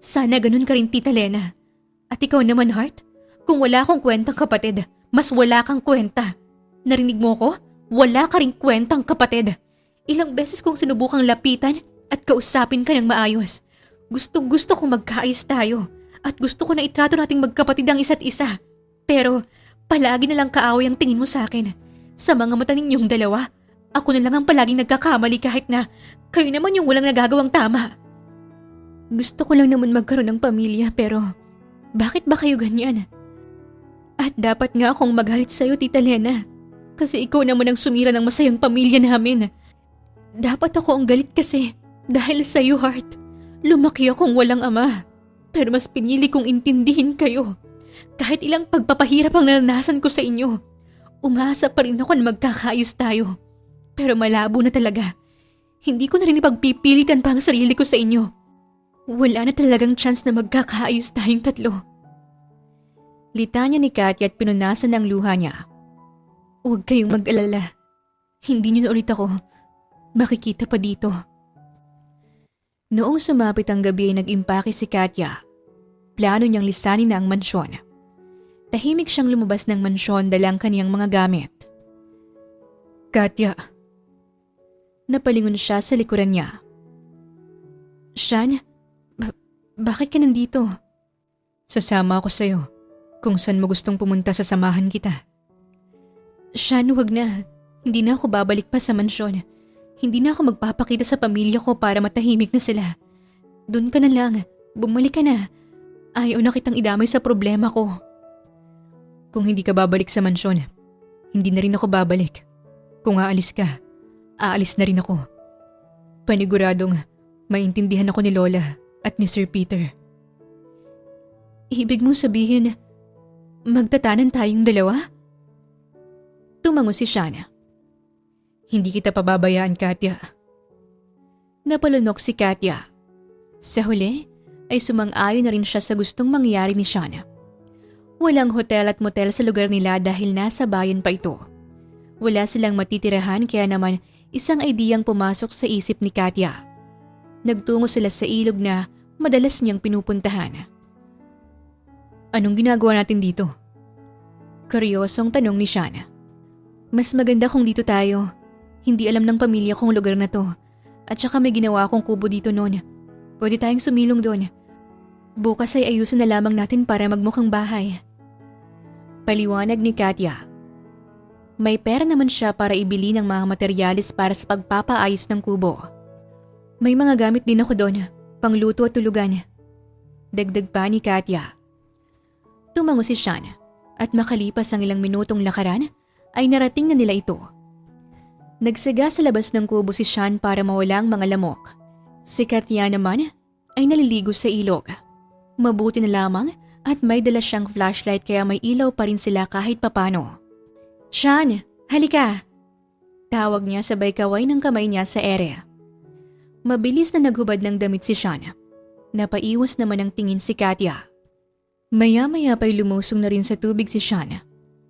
Sana ganun ka rin, Tita Lena. At ikaw naman, Heart, kung wala akong kwentang kapatid, mas wala kang kwenta. Narinig mo ko? Wala ka rin kwentang kapatid. Ilang beses kong sinubukang lapitan at kausapin ka ng maayos. Gusto kong magkaayos tayo at gusto ko na itrato nating magkapatid ang isa't isa. Pero palagi na lang kaaway ang tingin mo sa akin. Sa mga mata ninyong dalawa, ako na lang ang palaging nagkakamali kahit na kayo naman yung walang nagagawang tama. Gusto ko lang naman magkaroon ng pamilya pero bakit ba kayo ganyan? At dapat nga akong magalit sa'yo, Tita Lena. Kasi ikaw naman ang sumira ng masayang pamilya namin. Dapat ako ang galit kasi dahil sa'yo, Heart. Lumaki akong walang ama. Pero mas pinili kong intindihin kayo. Kahit ilang pagpapahirap ang naranasan ko sa inyo, umasa pa rin ako na magkakaayos tayo. Pero malabo na talaga. Hindi ko na rin ipagpipilitan pa ang sarili ko sa inyo. Wala na talagang chance na magkakaayos tayong tatlo. Litanya ni Katya at pinunasan ang luha niya. Huwag kayong mag-alala. Hindi niyo na ulit ako makikita pa dito. Noong sumapit ang gabi ay nag-impake si Katya. Plano niyang lisanin na ang mansyon. Tahimik siyang lumabas ng mansyon dalang kaniyang mga gamit. Katya. Napalingon siya sa likuran niya. Sean, bakit ka nandito? Sasama ako sa'yo. Kung saan mo gustong pumunta, sasamahan kita. Sean, huwag na. Hindi na ako babalik pa sa mansyon. Hindi na ako magpapakita sa pamilya ko para matahimik na sila. Doon ka na lang. Bumalik ka na. Ayaw na kitang idamay sa problema ko. Kung hindi ka babalik sa mansyon, hindi na rin ako babalik. Kung aalis ka, aalis na rin ako. Paniguradong maintindihan ako ni Lola at ni Sir Peter. Ibig mong sabihin, magtatanan tayong dalawa? Tumango si Shana. Hindi kita pababayaan, Katya. Napalunok si Katya. Sa huli, ay sumang-ayon na rin siya sa gustong mangyari ni Shana. Walang hotel at motel sa lugar nila dahil nasa bayan pa ito. Wala silang matitirahan kaya naman isang ideyang pumasok sa isip ni Katya. Nagtungo sila sa ilog na madalas niyang pinupuntahan. Anong ginagawa natin dito? Kuryosong tanong ni Shana. Mas maganda kung dito tayo. Hindi alam ng pamilya kong lugar na to. At saka may ginawa akong kubo dito noon. Pwede tayong sumilong doon. Bukas ay ayusin na lamang natin para magmukhang bahay. Paliwanag ni Katya. May pera naman siya para ibili ng mga materyales para sa pagpapaayos ng kubo. May mga gamit din ako doon, pangluto at tulugan. Dagdag pa ni Katya. Tumango si Sean at makalipas ang ilang minutong lakaran ay narating na nila ito. Nagsaga sa labas ng kubo si Sean para mawala ang mga lamok. Si Katya naman ay naliligo sa ilog. Mabuti na lamang at may dala siyang flashlight kaya may ilaw pa rin sila kahit papano. Sean, halika! Tawag niya sabay kaway ng kamay niya sa ere. Mabilis na naghubad ng damit si Sean. Napaiwas naman ang tingin si Katya. Maya-maya pa'y lumusong na rin sa tubig si Sean.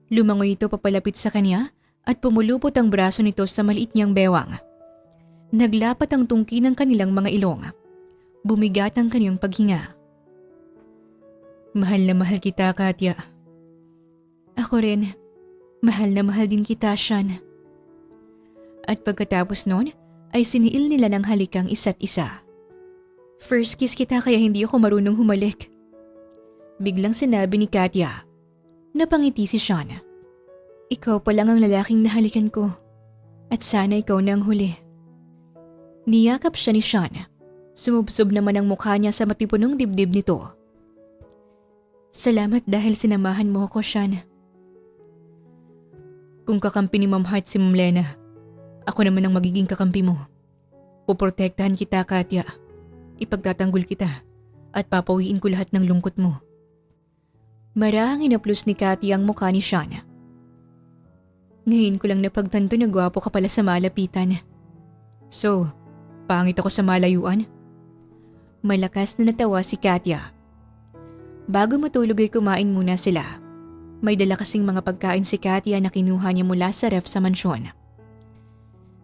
Lumangoy ito papalapit sa kanya at pumulupot ang braso nito sa maliit niyang bewang. Naglapat ang tungki ng kanilang mga ilong. Bumigat ang kaniyang paghinga. Mahal na mahal kita, Katya. Ako rin. Mahal na mahal din kita, Sean. At pagkatapos noon, ay siniil nila ng halikang isa't isa. First kiss kita kaya hindi ako marunong humalik. Biglang sinabi ni Katya. Napangiti si Sean. Ikaw pa lang ang lalaking nahalikan ko. At sana ikaw na ang huli. Niyakap siya ni Sean. Sumubsob naman ang mukha niya sa matipunong dibdib nito. Salamat dahil sinamahan mo ako, Sean. Kung kakampi ni Ma'am Hart si Ma'am Lena, ako naman ang magiging kakampi mo. Puprotektahan kita, Katya. Ipagtatanggol kita at papawiin ko lahat ng lungkot mo. Marahang inaplos ni Katya ang mukha ni Sean. Ngayon ko lang napagtanto na gwapo ka pala sa malapitan. So, pangit ako sa malayuan? Malakas na natawa si Katya. Bago matulog ay kumain muna sila. May dala kasing mga pagkain si Katya na kinuha niya mula sa ref sa mansyon.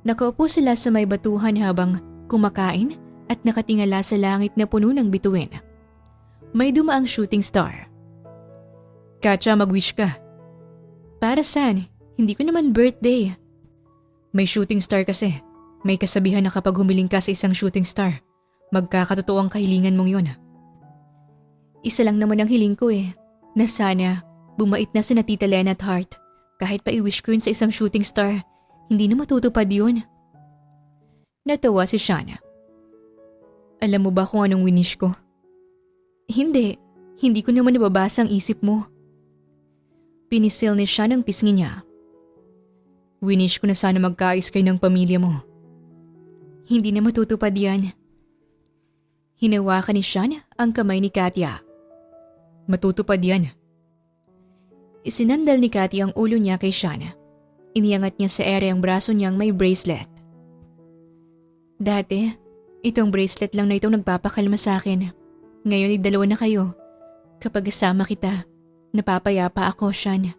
Nakaupo sila sa may batuhan habang kumakain at nakatingala sa langit na puno ng bituin. May dumaang shooting star. Katya, mag-wish ka. Para saan? Hindi ko naman birthday. May shooting star kasi. May kasabihan na kapag humiling ka sa isang shooting star, magkakatotoo ang kahilingan mong yun. Isa lang naman ang hiling ko na sana bumait na si Tita Lena at Hart. Kahit pa i-wish ko yun sa isang shooting star, hindi na matutupad yun. Natawa si Sean. Alam mo ba kung anong winish ko? Hindi ko naman nababasa ang isip mo. Pinisil ni Sean ang pisngi niya. Winish ko na sana magkaayos kayo ng pamilya mo. Hindi na matutupad yan. Hinawakan ni Sean ang kamay ni Katya. Matutupad yan. Isinandal ni Katya ang ulo niya kay Sean. Iniangat niya sa ere ang braso niyang may bracelet. Dati, itong bracelet lang na itong nagpapakalma sa akin. Ngayon ay dalawa na kayo. Kapag kasama kita, napapayapa ako, Sean.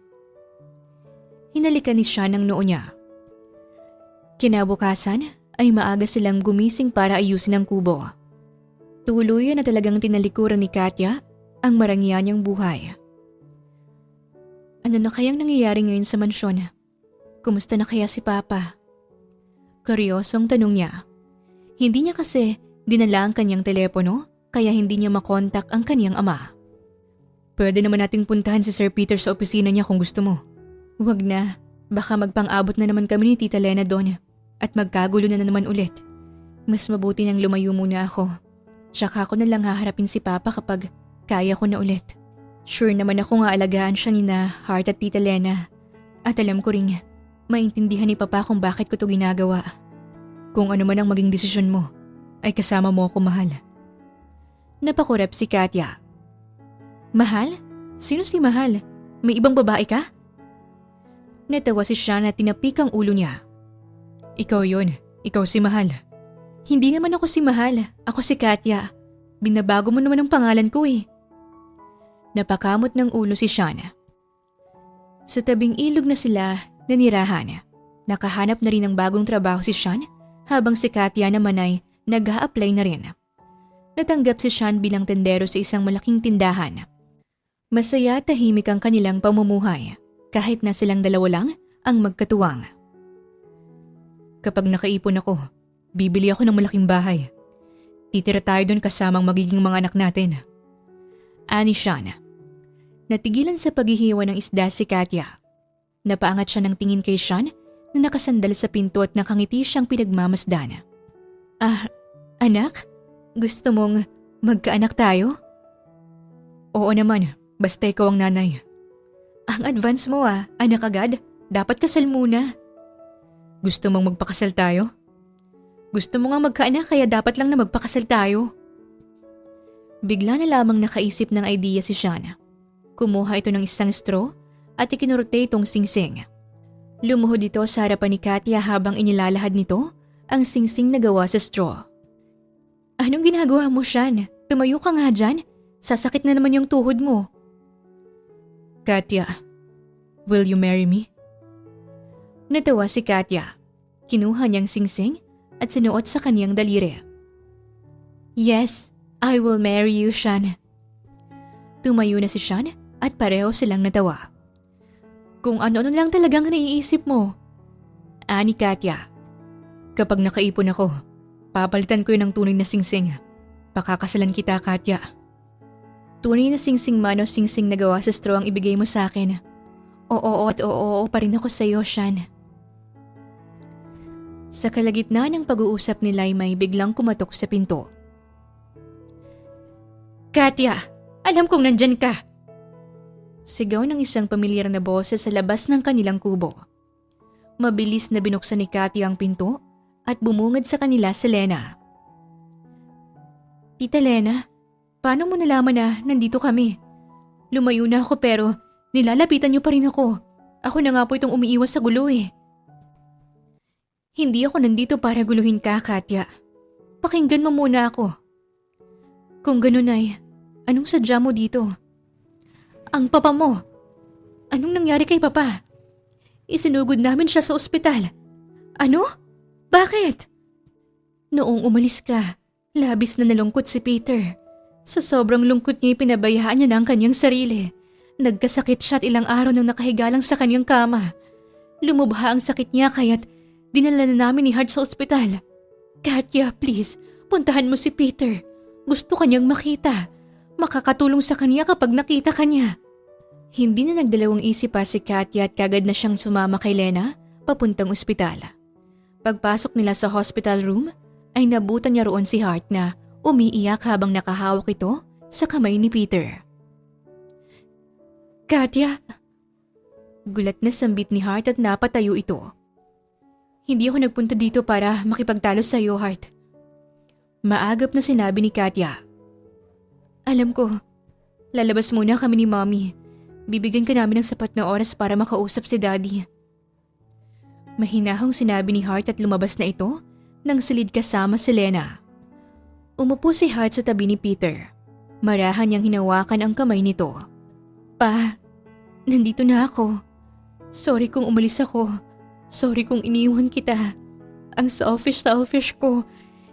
Hinalikan ni Sean ang noo niya. Kinabukasan ay maaga silang gumising para ayusin ang kubo. Tuluyan na talagang tinalikuran ni Katya ang marangya niyang buhay. Ano na kayang nangyayari ngayon sa mansyon? Kumusta na kaya si Papa? Kuryosong tanong niya. Hindi niya kasi dinala ang kanyang telepono kaya hindi niya makontak ang kanyang ama. Pwede naman nating puntahan si Sir Peter sa opisina niya kung gusto mo. Huwag na, baka magpang-abot na naman kami ni Tita Lena doon at magkagulo na naman ulit. Mas mabuti nang lumayo muna ako. Tsaka ako na lang haharapin si Papa kapag kaya ko na ulit. Sure naman ako nga alagaan siya ni na Hart at Tita Lena. At alam ko rin, maintindihan ni Papa kung bakit ko to ginagawa. Kung ano man ang maging desisyon mo, ay kasama mo ako, mahal. Napakurap si Katya. Mahal? Sino si Mahal? May ibang babae ka? Natawa si Sean at tinapik ang ulo niya. Ikaw yun. Ikaw si Mahal. Hindi naman ako si Mahal. Ako si Katya. Binabago mo naman ang pangalan ko Napakamot ng ulo si Sean. Sa tabing ilog na sila nanirahan. Nakahanap na rin ng bagong trabaho si Sean habang si Katya naman ay nag-a-apply na rin. Natanggap si Sean bilang tendero sa isang malaking tindahan. Masaya at tahimik ang kanilang pamumuhay kahit na silang dalawa lang ang magkatuwang. Kapag nakaipon ako, bibili ako ng malaking bahay. Titira tayo doon kasamang magiging mga anak natin. Ani Sean. Natigilan sa paghihiwa ng isda si Katya. Napaangat siya ng tingin kay Sean na nakasandal sa pinto at nakangiti siyang pinagmamasdan. Anak, gusto mong magkaanak tayo? Oo naman, basta ikaw ang nanay. Ang advance mo anak agad. Dapat kasal muna. Gusto mong magpakasal tayo? Gusto mo nga magkaanak kaya dapat lang na magpakasal tayo. Bigla na lamang nakaisip ng idea si Sean. Kumuha ito ng isang straw at ikinurte itong singsing. Lumuhod ito sa harapan ni Katya habang inilalahad nito ang singsing na gawa sa straw. Anong ginagawa mo, Sean? Tumayo ka nga dyan. Sasakit na naman yung tuhod mo. Katya, will you marry me? Natawa si Katya. Kinuha niyang singsing at sinuot sa kaniyang daliri. Yes, I will marry you, Sean. Tumayo na si Sean at pareho silang natawa. Kung ano-ano lang talagang naiisip mo. Ani Katya. Kapag nakaipon ako, papalitan ko yun ng tunay na singsing. Pakakasalan kita, Katya. Tunay na singsing man o singsing na gawa sa straw ang ibigay mo sa akin. Oo at oo pa rin ako sa iyo, Sean. Sa kalagitnaan ng pag-uusap nila ay may biglang kumatok sa pinto. Katya, alam kong nandyan ka. Sigaw ng isang pamilyar na boses sa labas ng kanilang kubo. Mabilis na binuksan ni Katya ang pinto at bumungad sa kanila si Lena. Tita Lena, paano mo nalaman na nandito kami? Lumayo na ako pero nilalapitan niyo pa rin ako. Ako na nga po itong umiiwas sa gulo eh. Hindi ako nandito para guluhin ka, Katya. Pakinggan mo muna ako. Kung ganun ay, anong sadya mo dito? Ang papa mo. Anong nangyari kay papa? Isinugod namin siya sa ospital. Ano? Bakit? Noong umalis ka, labis na nalungkot si Peter. Sa sobrang lungkot niya pinabayaan niya na ang kanyang sarili. Nagkasakit siya at ilang araw nang nakahiga lang sa kanyang kama. Lumubha ang sakit niya kaya't dinala na namin ni Hart sa ospital. Katya, please, puntahan mo si Peter. Gusto kanyang makita. Makakatulong sa kanya kapag nakita kanya. Hindi na nagdalawang isip pa si Katya at kagad na siyang sumama kay Lena papuntang ospital. Pagpasok nila sa hospital room ay nabutan niya roon si Hart na umiiyak habang nakahawak ito sa kamay ni Peter. Katya! Gulat na sambit ni Hart at napatayo ito. Hindi ako nagpunta dito para makipagtalo sa iyo, Hart. Maagap na sinabi ni Katya. Alam ko, lalabas muna kami ni Mommy. Bibigyan ka namin ng sapat na oras para makausap si Daddy. Mahinahong sinabi ni Hart at lumabas na ito nang silid kasama si Lena. Umupo si Hart sa tabi ni Peter. Marahan niyang hinawakan ang kamay nito. Pa, nandito na ako. Sorry kung umalis ako. Sorry kung iniwan kita. Ang selfish ko.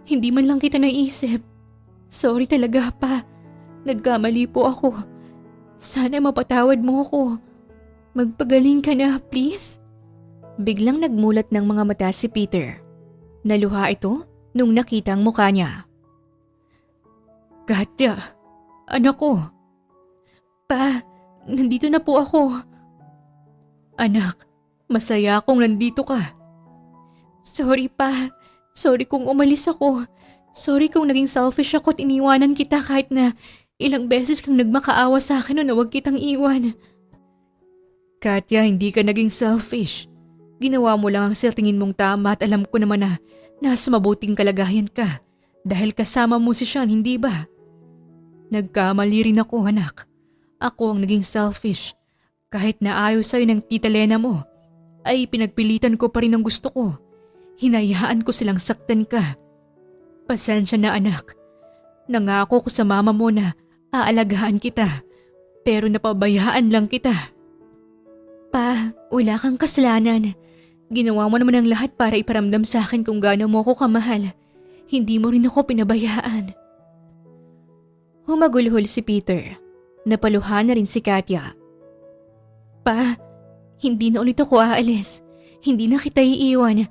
Hindi man lang kita naisip. Sorry talaga, Pa. Nagkamali po ako. Sana mapatawad mo ako. Magpagaling ka na, please. Biglang nagmulat ng mga mata si Peter. Naluha ito nung nakita ang mukha niya. Katya, anak ko. Pa, nandito na po ako. Anak, masaya akong nandito ka. Sorry, Pa. Sorry kung umalis ako. Sorry kung naging selfish ako at iniwanan kita kahit na ilang beses kang nagmakaawa sa akin na huwag kitang iwan. Katya, hindi ka naging selfish. Ginawa mo lang ang sa tingin mong tama at alam ko naman na nasa mabuting kalagayan ka dahil kasama mo si Sean, hindi ba? Nagkamali rin ako, anak. Ako ang naging selfish. Kahit na ayaw sa'yo ng tita Lena mo, ay pinagpilitan ko pa rin ang gusto ko. Hinayaan ko silang saktan ka. Pasensya na, anak. Nangako ko sa mama mo na aalagaan kita, pero napabayaan lang kita. Pa, wala kang kasalanan. Ginawa mo naman ang lahat para iparamdam sa akin kung gaano mo ako kamahal. Hindi mo rin ako pinabayaan. Humagulhol si Peter. Napaluhan na rin si Katya. Pa, hindi na ulit ako aalis. Hindi na kita iiwan.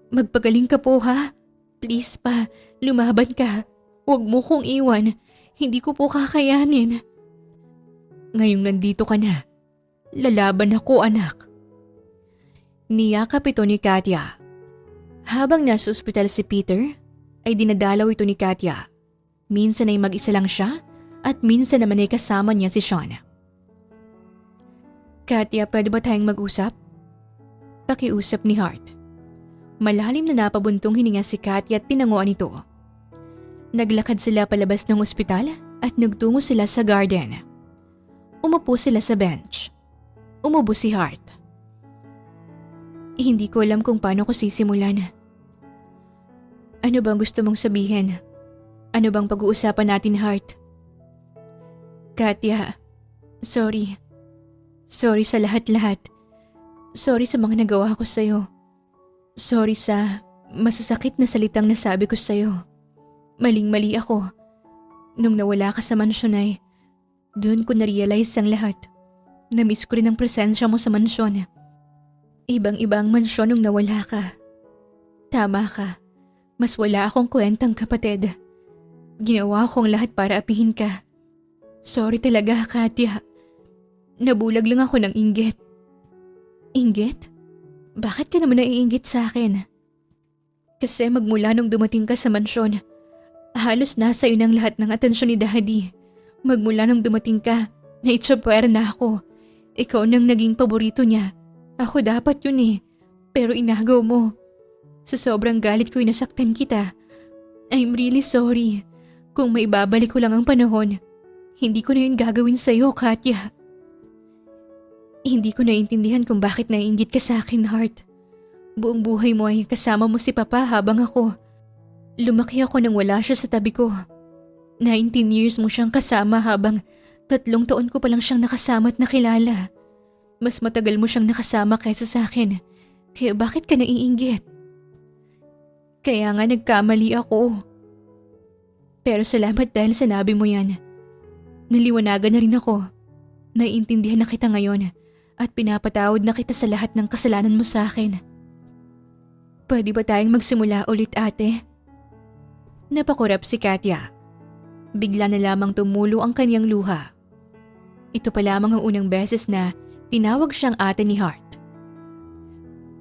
Magpagaling ka po, ha? Please, Pa, lumaban ka. Huwag mo kong iwan. Hindi ko po kakayanin. Ngayong nandito ka na, lalaban ako, anak. Niyakap ito ni Katya. Habang nasa ospital si Peter, ay dinadalaw ito ni Katya. Minsan ay mag-isa lang siya at minsan naman ay kasama niya si Sean. Katya, pwede ba tayong mag-usap? Pakiusap ni Hart. Malalim na napabuntong hininga si Katya at tinanguan ito. Naglakad sila palabas ng ospital at nagtungo sila sa garden. Umupo sila sa bench. Umubo si Hart. Hindi ko alam kung paano ko sisimulan. Ano bang gusto mong sabihin? Ano bang pag-uusapan natin, Hart? Katya, sorry. Sorry sa lahat-lahat. Sorry sa mga nagawa ko sa'yo. Sorry sa masasakit na salitang nasabi ko sa'yo. Maling-mali ako. Nung nawala ka sa mansyon ay, doon ko na-realize ang lahat. Na-miss ko rin ang presensya mo sa mansyon. Ibang-iba ang mansyon nung nawala ka. Tama ka. Mas wala akong kwentang kapatid. Ginawa kong lahat para apihin ka. Sorry talaga, Katya. Nabulag lang ako ng inggit. Inggit? Bakit ka naman naiinggit sa akin? Kasi magmula nung dumating ka sa mansyon, halos nasa iyo ng lahat ng atensyon ni Daddy. Magmula nung dumating ka, naitsapwera na ako. Ikaw nang naging paborito niya. Ako dapat yun eh, pero inagaw mo. Sa sobrang galit ko'y nasaktan kita. I'm really sorry. Kung maibabalik ko lang ang panahon, hindi ko na yun gagawin sa'yo, Katya. Hindi ko naiintindihan kung bakit naiinggit ka sa akin, Hart. Buong buhay mo ay kasama mo si Papa habang ako. Lumaki ako nang wala siya sa tabi ko. 19 years mo siyang kasama habang 3 taon ko pa lang siyang nakasama at nakilala. Mas matagal mo siyang nakasama kaysa sa akin. Kaya bakit ka naiinggit? Kaya nga nagkamali ako. Pero salamat dahil sinabi mo yan. Naliwanagan na rin ako. Naiintindihan na kita ngayon at pinapatawad na kita sa lahat ng kasalanan mo sa akin. Pwede ba tayong magsimula ulit, ate? Napakurap si Katya. Bigla na lamang tumulo ang kanyang luha. Ito pa lamang ang unang beses na tinawag siyang ate ni Hart.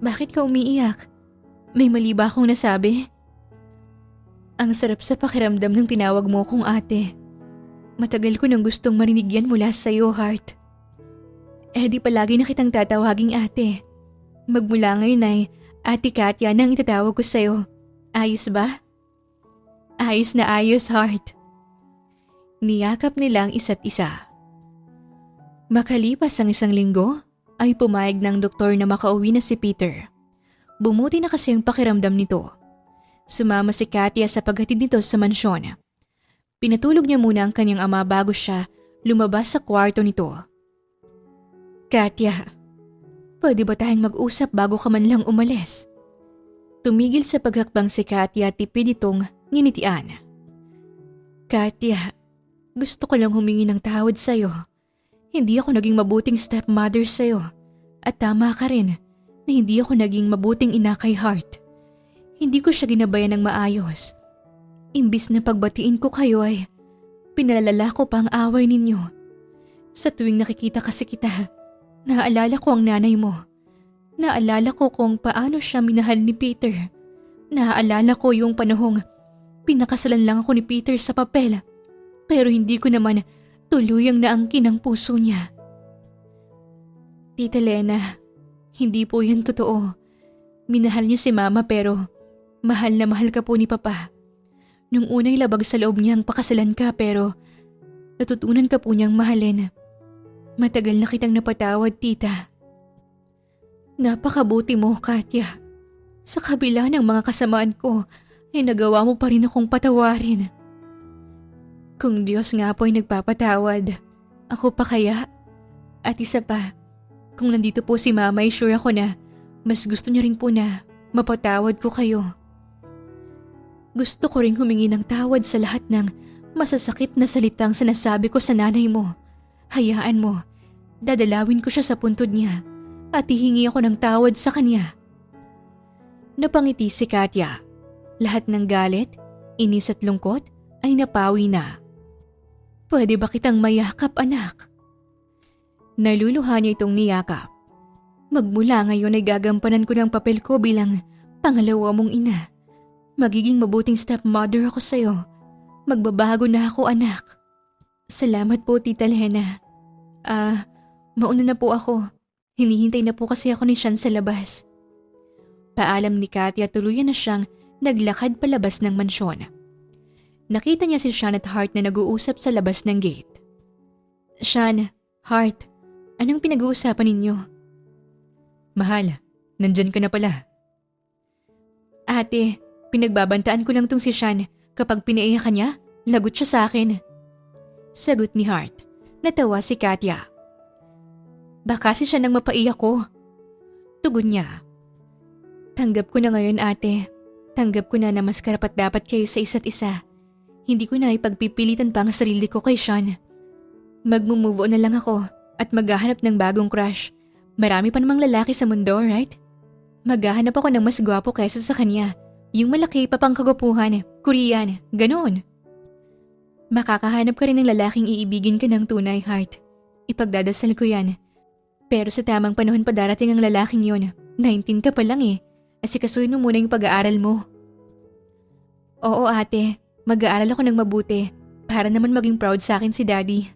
Bakit ka umiiyak? May mali ba akong nasabi? Ang sarap sa pakiramdam ng tinawag mo kong ate. Matagal ko nang gustong marinig yan mula sa'yo, Hart. Di palagi na kitang tatawaging ate. Magmula ngayon ay Ate Katya nang itatawag ko sa'yo. Ayos ba? Ayos na ayos, Hart. Niyakap nila ang isa't isa. Makalipas ang 1 linggo, ay pumayag ng doktor na makauwi na si Peter. Bumuti na kasi ang pakiramdam nito. Sumama si Katya sa paghatid nito sa mansyon. Pinatulog niya muna ang kanyang ama bago siya lumabas sa kwarto nito. Katya, pwede ba tayong mag-usap bago ka man lang umalis? Tumigil sa paghakbang si Katya at tipid itong nginitian. Katya, gusto ko lang humingi ng tawad sa'yo. Hindi ako naging mabuting stepmother sa'yo. At tama ka rin na hindi ako naging mabuting ina kay Hart. Hindi ko siya ginabayan ng maayos. Imbis na pagbatiin ko kayo ay pinalalala ko pa ang away ninyo. Sa tuwing nakikita kasi kita, naaalala ko ang nanay mo. Naaalala ko kung paano siya minahal ni Peter. Naaalala ko yung panahong pinakasalan lang ako ni Peter sa papel. Pero hindi ko naman tuluyang naangkin ang puso niya. Tita Lena, hindi po yan totoo. Minahal niyo si Mama pero mahal na mahal ka po ni Papa. Nung una'y labag sa loob niyang pakasalan ka pero natutunan ka po niyang mahalin. Matagal na kitang napatawad, tita. Napakabuti mo, Katya. Sa kabila ng mga kasamaan ko, ay nagawa mo pa rin akong patawarin. Kung Diyos nga po ay nagpapatawad, ako pa kaya? At isa pa, kung nandito po si Mama ay sure ako na mas gusto niya rin po na mapatawad ko kayo. Gusto ko ring humingi ng tawad sa lahat ng masasakit na salitang sinasabi ko sa nanay mo. Hayaan mo, dadalawin ko siya sa puntod niya at hihingi ako ng tawad sa kanya. Napangiti si Katya. Lahat ng galit, inis at lungkot ay napawi na. Pwede ba kitang mayakap, anak? Naluluha niya itong niyakap. Magmula ngayon ay gagampanan ko ng papel ko bilang pangalawa mong ina. Magiging mabuting stepmother ako sa'yo. Magbabago na ako, anak. Salamat po, Tita Lena. Mauna na po ako. Hinihintay na po kasi ako ni Sean sa labas. Paalam ni Katya, tuluyan na siyang naglakad palabas ng mansyon. Nakita niya si Sean at Hart na nag-uusap sa labas ng gate. Sean, Hart, anong pinag-uusapan ninyo? Mahal, nandyan ka na pala. Ate, pinagbabantaan ko lang tong si Sean. Kapag pinaiyak ka niya, lagot siya sa akin. Sagot ni Hart. Natawa si Katya. Baka si Sean ang mapaiyak ko. Tugon niya. Tanggap ko na ngayon, ate. Tanggap ko na mas karapat-dapat kayo sa isa't isa. Hindi ko na ipagpipilitan pa ang sarili ko kay Sean. Magmumove on na lang ako at maghahanap ng bagong crush. Marami pa namang lalaki sa mundo, right? Maghahanap ako ng mas gwapo kaysa sa kanya. Yung malaki pa pang kagwapuhan, Korean, ganon. Makakahanap ka rin ng lalaking iibigin ka ng tunay, Heart. Ipagdadasal ko yan. Pero sa tamang panahon pa darating ang lalaking yon. 19 ka pa lang eh. Asikasuhin mo muna yung pag-aaral mo. Oo ate, mag-aaral ako ng mabuti para naman maging proud sa akin si Daddy.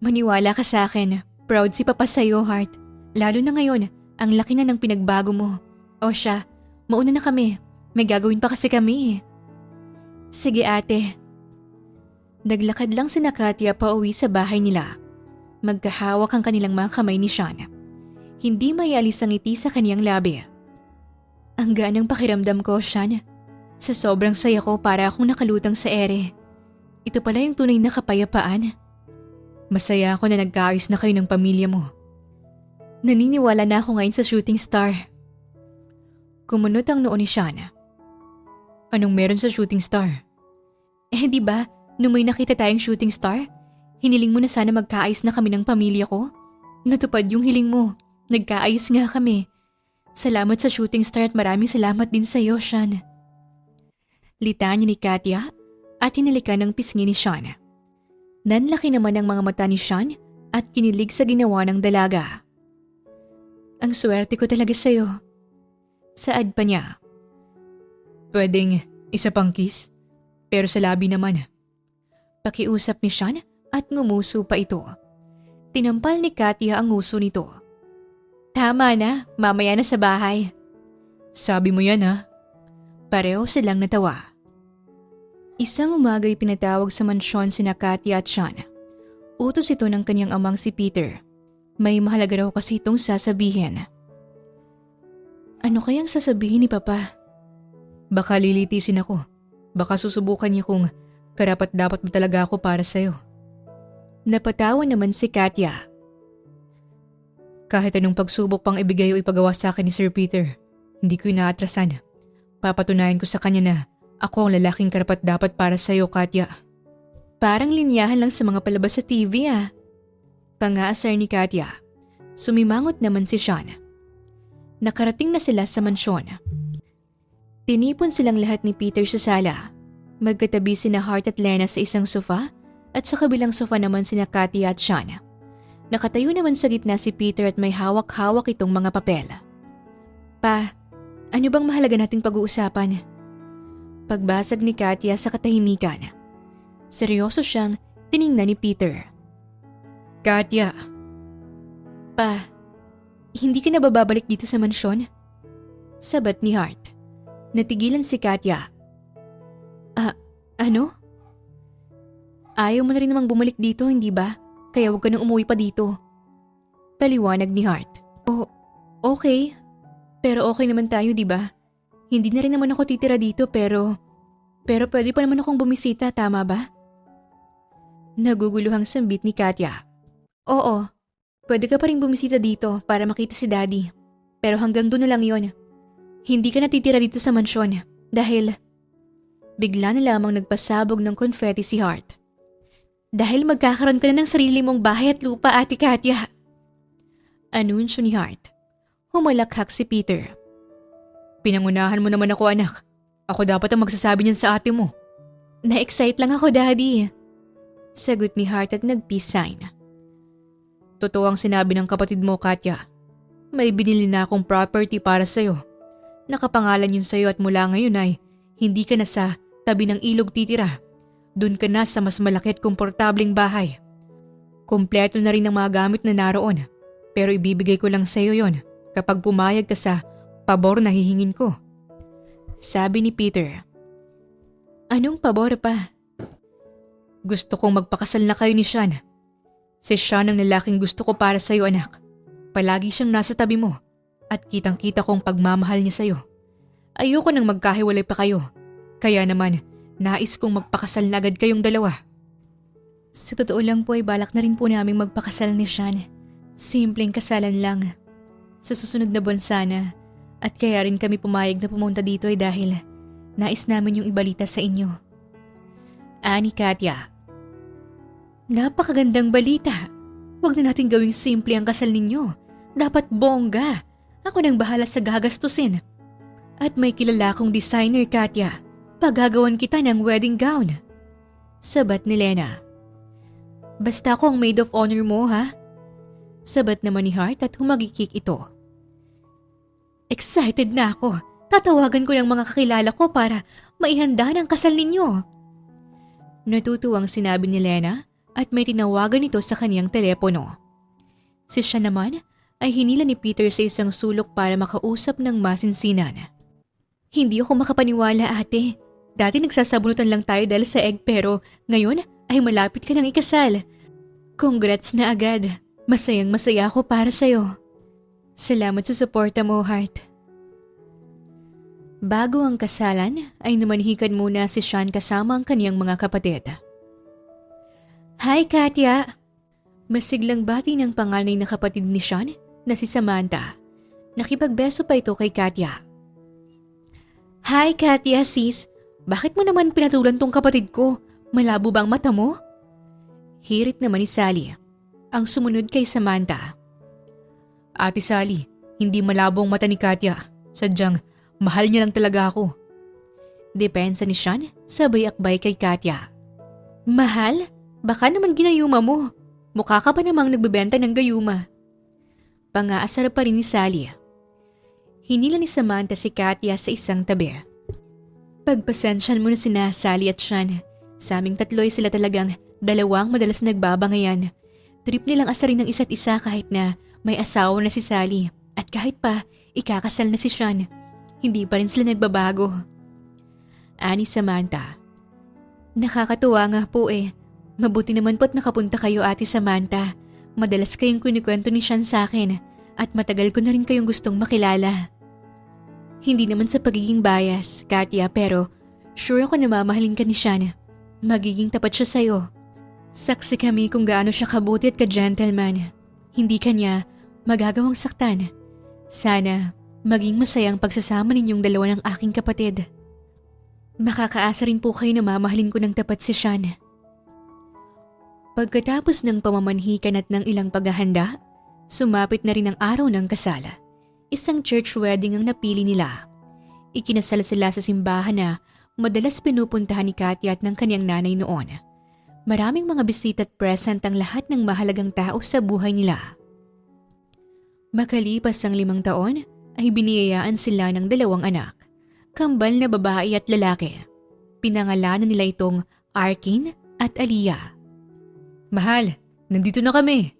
Maniwala ka sa akin, proud si Papa sa'yo, Heart. Lalo na ngayon, ang laki na ng pinagbago mo. O siya, mauna na kami. May gagawin pa kasi kami eh. Sige ate. Naglakad lang si Katya pa uwi sa bahay nila. Magkahawak ang kanilang mga kamay ni Sean. Hindi may alis ang ngiti sa kaniyang labi. Ang ganang pakiramdam ko, Sean. Sa sobrang saya ko para akong nakalutang sa ere. Ito pala yung tunay na kapayapaan. Masaya ako na nagkaayos na kayo ng pamilya mo. Naniniwala na ako ngayon sa shooting star. Kumunot ang noo ni Sean. Anong meron sa shooting star? Di ba, nung may nakita tayong shooting star, hiniling mo na sana magkaayos na kami ng pamilya ko? Natupad yung hiling mo. Nagkaayos nga kami. Salamat sa shooting star at maraming salamat din sa iyo, Sean. Litaan niya ni Katya at hinalikan ng pisngi ni Sean. Nanlaki naman ang mga mata ni Sean at kinilig sa ginawa ng dalaga. Ang swerte ko talaga sa iyo. Saad pa niya. Pwedeng isa pang kiss? Pero sa labi naman. Pakiusap ni Sean at ngumuso pa ito. Tinampal ni Katya ang nguso nito. Tama na, mamaya na sa bahay. Sabi mo yan ha? Pareho silang natawa. Isang umaga'y pinatawag sa mansyon sina Katya at Sean. Utos ito ng kanyang amang si Peter. May mahalaga raw kasi itong sasabihin. Ano kayang sasabihin ni Papa? Baka lilitisin ako. Baka susubukan niya kung karapat-dapat mo talaga ako para sa'yo. Napatawa naman si Katya. Kahit anong pagsubok pang ibigay o ipagawa sa akin ni Sir Peter, hindi ko inaatrasan. Papatunayan ko sa kanya na ako ang lalaking karapat-dapat para sa'yo, Katya. Parang linyahan lang sa mga palabas sa TV ah. Pangaasar ni Katya. Sumimangot naman si Sean. Nakarating na sila sa mansyon. Tinipon silang lahat ni Peter sa sala. Magkatabi sina Hart at Lena sa isang sofa at sa kabilang sofa naman sina Katya at Sean. Nakatayo naman sa gitna si Peter at may hawak-hawak itong mga papel. Pa, ano bang mahalaga nating pag-uusapan? Pagbasag ni Katya sa katahimikan. Seryoso siyang tiningnan ni Peter. Katya. Pa, hindi ka na ba babalik dito sa mansyon? Sabat ni Hart. Natigilan si Katya. Ano? Ayaw mo na rin namang bumalik dito, hindi ba? Kaya huwag ka nang umuwi pa dito. Paliwanag ni Hart. Okay. Pero okay naman tayo, di ba? Hindi na rin naman ako titira dito pero pwede pa naman akong bumisita, tama ba? Naguguluhang sambit ni Katya. Oo, pwede ka pa rin bumisita dito para makita si Daddy. Pero hanggang doon na lang yon. Hindi ka natitira dito sa mansyon dahil bigla na lamang nagpasabog ng confetti si Hart. Dahil magkakaroon ka na ng sarili mong bahay at lupa, Ate Katya. Anunsyo ni Hart. Humalakhak si Peter. Pinangunahan mo naman ako, anak. Ako dapat ang magsasabi niyan sa ate mo. Na-excite lang ako, Daddy. Sagot ni Hart at nag-peace sign. Totoo ang sinabi ng kapatid mo, Katya. May binili na akong property para sa'yo. Nakapangalan yun sa'yo at mula ngayon ay Hindi ka na sa tabi ng ilog titira. Doon ka na sa mas malaki at komportableng bahay. Kompleto na rin ang mga gamit na naroon. Pero ibibigay ko lang sa iyo yon kapag pumayag ka sa pabor na hihingin ko. Sabi ni Peter. Anong pabor pa? Gusto kong magpakasal na kayo ni Sean. Si Sean ang lalaking gusto ko para sa iyo, anak. Palagi siyang nasa tabi mo at kitang-kita kong pagmamahal niya sa iyo. Ayoko nang magkahiwalay pa kayo. Kaya naman, nais kong magpakasal na agad kayong dalawa. Sa totoo lang po ay balak na rin po namin magpakasal ni Sean. Simpleng kasalan lang. Sa susunod na buwan sana. At kaya rin kami pumayag na pumunta dito ay dahil nais namin yung ibalita sa inyo. Ani Katya. Napakagandang balita. Huwag na natin gawing simple ang kasal ninyo. Dapat bongga. Ako nang bahala sa gagastusin. At may kilala akong designer, Katya. Paggagawan kita ng wedding gown. Sabat ni Lena. Basta ako ang maid of honor mo, ha? Sabat naman ni Hart at humagikik ito. Excited na ako. Tatawagan ko ng mga kakilala ko para maihanda ng kasal ninyo. Natutuwang sinabi ni Lena at may tinawagan ito sa kaniyang telepono. Si siya naman ay hinila ni Peter sa isang sulok para makausap ng masinsinan. Hindi ako makapaniwala, ate. Dati nagsasabunutan lang tayo dahil sa egg pero ngayon ay malapit ka nang ikasal. Congrats na agad. Masayang masaya ako para sa'yo. Salamat sa suporta mo, Hart. Bago ang kasalan ay namanhikan muna si Sean kasama ang kaniyang mga kapatid. Hi, Katya! Masiglang bati ng panganay na kapatid ni Sean na si Samantha. Nakipagbeso pa ito kay Katya. Hi, Katya, sis! Bakit mo naman pinatulan tong kapatid ko? Malabo bang mata mo? Hirit naman ni Sally. Ang sumunod kay Samantha. Ate Sally, hindi malabo ang mata ni Katya. Sadyang mahal niya lang talaga ako. Depensa ni Sean, sabay akbay kay Katya. Mahal? Baka naman ginayuma mo. Mukha ka pa namang nagbebenta ng gayuma. Pangaasar pa rin ni Sally. Hinila ni Samantha si Katya sa isang tabi. Pagpasensyan mo na sina Sally at Sean. Sa aming tatlo'y sila talagang dalawang madalas nagbabangayan. Trip nilang asarin ng isa't isa kahit na may asawa na si Sally at kahit pa ikakasal na si Sean. Hindi pa rin sila nagbabago. Ani Samantha. Nakakatuwa nga po eh. Mabuti naman po't nakapunta kayo, Ate Samantha. Madalas kayong kunikwento ni Sean sa akin at matagal ko na rin kayong gustong makilala. Hindi naman sa pagiging bias, Katya, pero sure ako na mamahalin ka ni Sean. Magiging tapat siya sa'yo. Saksi kami kung gaano siya kabuti at ka-gentleman. Hindi kanya magagawang saktan. Sana maging masayang pagsasama ninyong dalawa ng aking kapatid. Makakaasa rin po kayo na mamahalin ko ng tapat si Sean. Pagkatapos ng pamamanhikan at ng ilang paghahanda, sumapit na rin ang araw ng kasal. Isang church wedding ang napili nila. Ikinasal sila sa simbahan na madalas pinupuntahan ni Katya at ng kanyang nanay noon. Maraming mga bisita at present ang lahat ng mahalagang tao sa buhay nila. Makalipas ang 5 taon, ay biniyayaan sila ng 2 anak, kambal na babae at lalaki. Pinangalanan nila itong Arkin at Aliyah. Mahal, nandito na kami.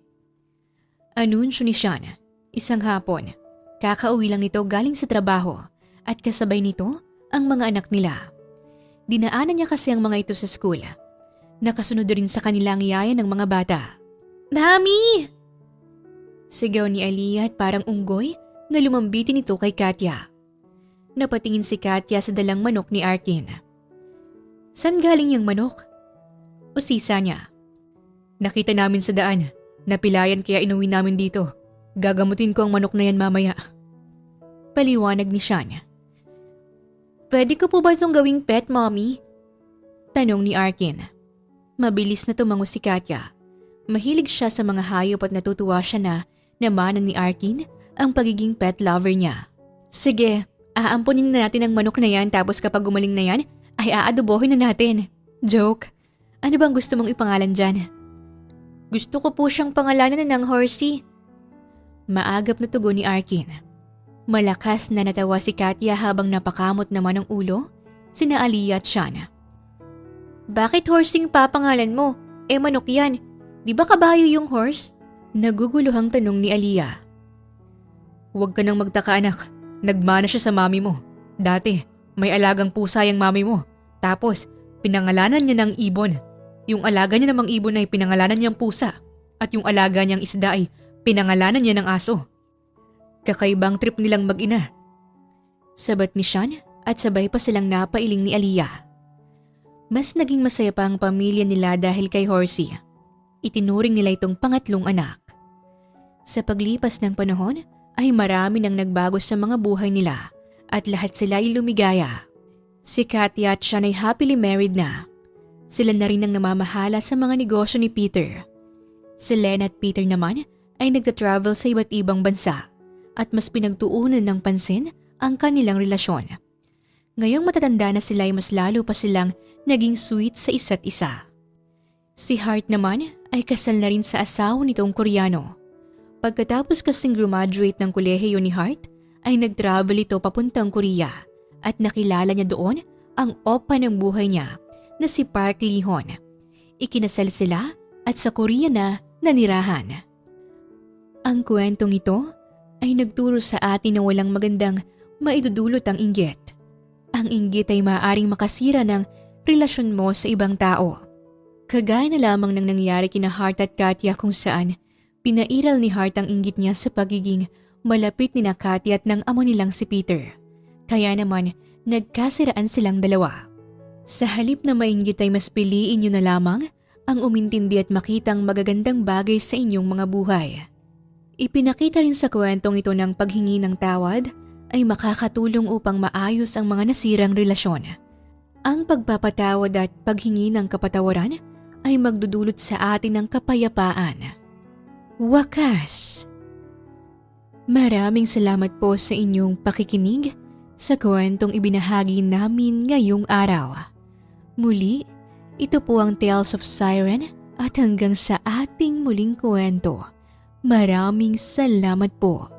Anunsyo ni Sean, isang hapon. Kakauwi lang nito galing sa trabaho at kasabay nito ang mga anak nila. Dinaanan niya kasi ang mga ito sa school. Nakasunod rin sa kanila ang yaya ng mga bata. Mami! Sigaw ni Aliyah at parang unggoy na lumambitin ito kay Katya. Napatingin si Katya sa dalang manok ni Arkin. San galing yung manok? Usisa niya. Nakita namin sa daan. Napilayan kaya inuwi namin dito. Gagamutin ko ang manok na yan mamaya. Paliwanag ni Sean. Pwede ko po ba itong gawing pet, Mommy? Tanong ni Arkin. Mabilis na tumango si Katya. Mahilig siya sa mga hayop at natutuwa siya na namanan ni Arkin ang pagiging pet lover niya. Sige, aampunin na natin ang manok na yan tapos kapag gumaling na yan, ay aadobohin na natin. Joke. Ano bang gusto mong ipangalan dyan? Gusto ko po siyang pangalanan ng Horsey. Maagap na tugon ni Arkin. Malakas na natawa si Katya habang napakamot naman ang ulo sina Aliyah at Sean. Bakit horsing papangalan mo? Manok yan. Di ba kabayo yung horse? Naguguluhang tanong ni Aliyah. Huwag ka nang magtaka anak. Nagmana siya sa mami mo. Dati, may alagang pusa yung mami mo. Tapos, pinangalanan niya ng ibon. Yung alaga niya namang ibon ay pinangalanan niyang pusa. At yung alaga niyang isda ay pinangalanan niya ng aso. Kakaibang trip nilang mag-ina. Sabat ni Sean at sabay pa silang napailing ni Aliyah. Mas naging masaya pa ang pamilya nila dahil kay Horsey. Itinuring nila itong pangatlong anak. Sa paglipas ng panahon ay marami nang nagbago sa mga buhay nila at lahat sila ay lumigaya. Si Katya at Sean ay happily married na. Sila na rin ang namamahala sa mga negosyo ni Peter. Si Len at Peter naman ay nagta-travel sa iba't ibang bansa at mas pinagtuunan ng pansin ang kanilang relasyon. Ngayong matatanda na sila ay mas lalo pa silang naging sweet sa isa't isa. Si Hart naman ay kasal na rin sa asawa nitong Koreano. Pagkatapos kasing graduate ng kolehiyo ni Hart, ay nag-travel ito papuntang Korea at nakilala niya doon ang opa ng buhay niya na si Park Lee-hon. Ikinasal sila at sa Korea na nanirahan. Ang kwentong ito ay nagturo sa atin na walang magandang maidudulot ang inggit. Ang inggit ay maaaring makasira ng relasyon mo sa ibang tao. Kagaya na lamang ng nangyari kina Hart at Katya kung saan pinairal ni Hart ang inggit niya sa pagiging malapit ni na Katya at ng amo nilang si Peter. Kaya naman nagkasiraan silang dalawa. Sa halip na mainggit ay mas piliin niyo na lamang ang umintindi at makitang magagandang bagay sa inyong mga buhay. Ipinakita rin sa kwentong ito ng paghingi ng tawad ay makakatulong upang maayos ang mga nasirang relasyon. Ang pagpapatawad at paghingi ng kapatawaran ay magdudulot sa atin ng kapayapaan. Wakas! Maraming salamat po sa inyong pakikinig sa kwentong ibinahagi namin ngayong araw. Muli, ito po ang Tales of Siren at hanggang sa ating muling kwento. Maraming salamat po.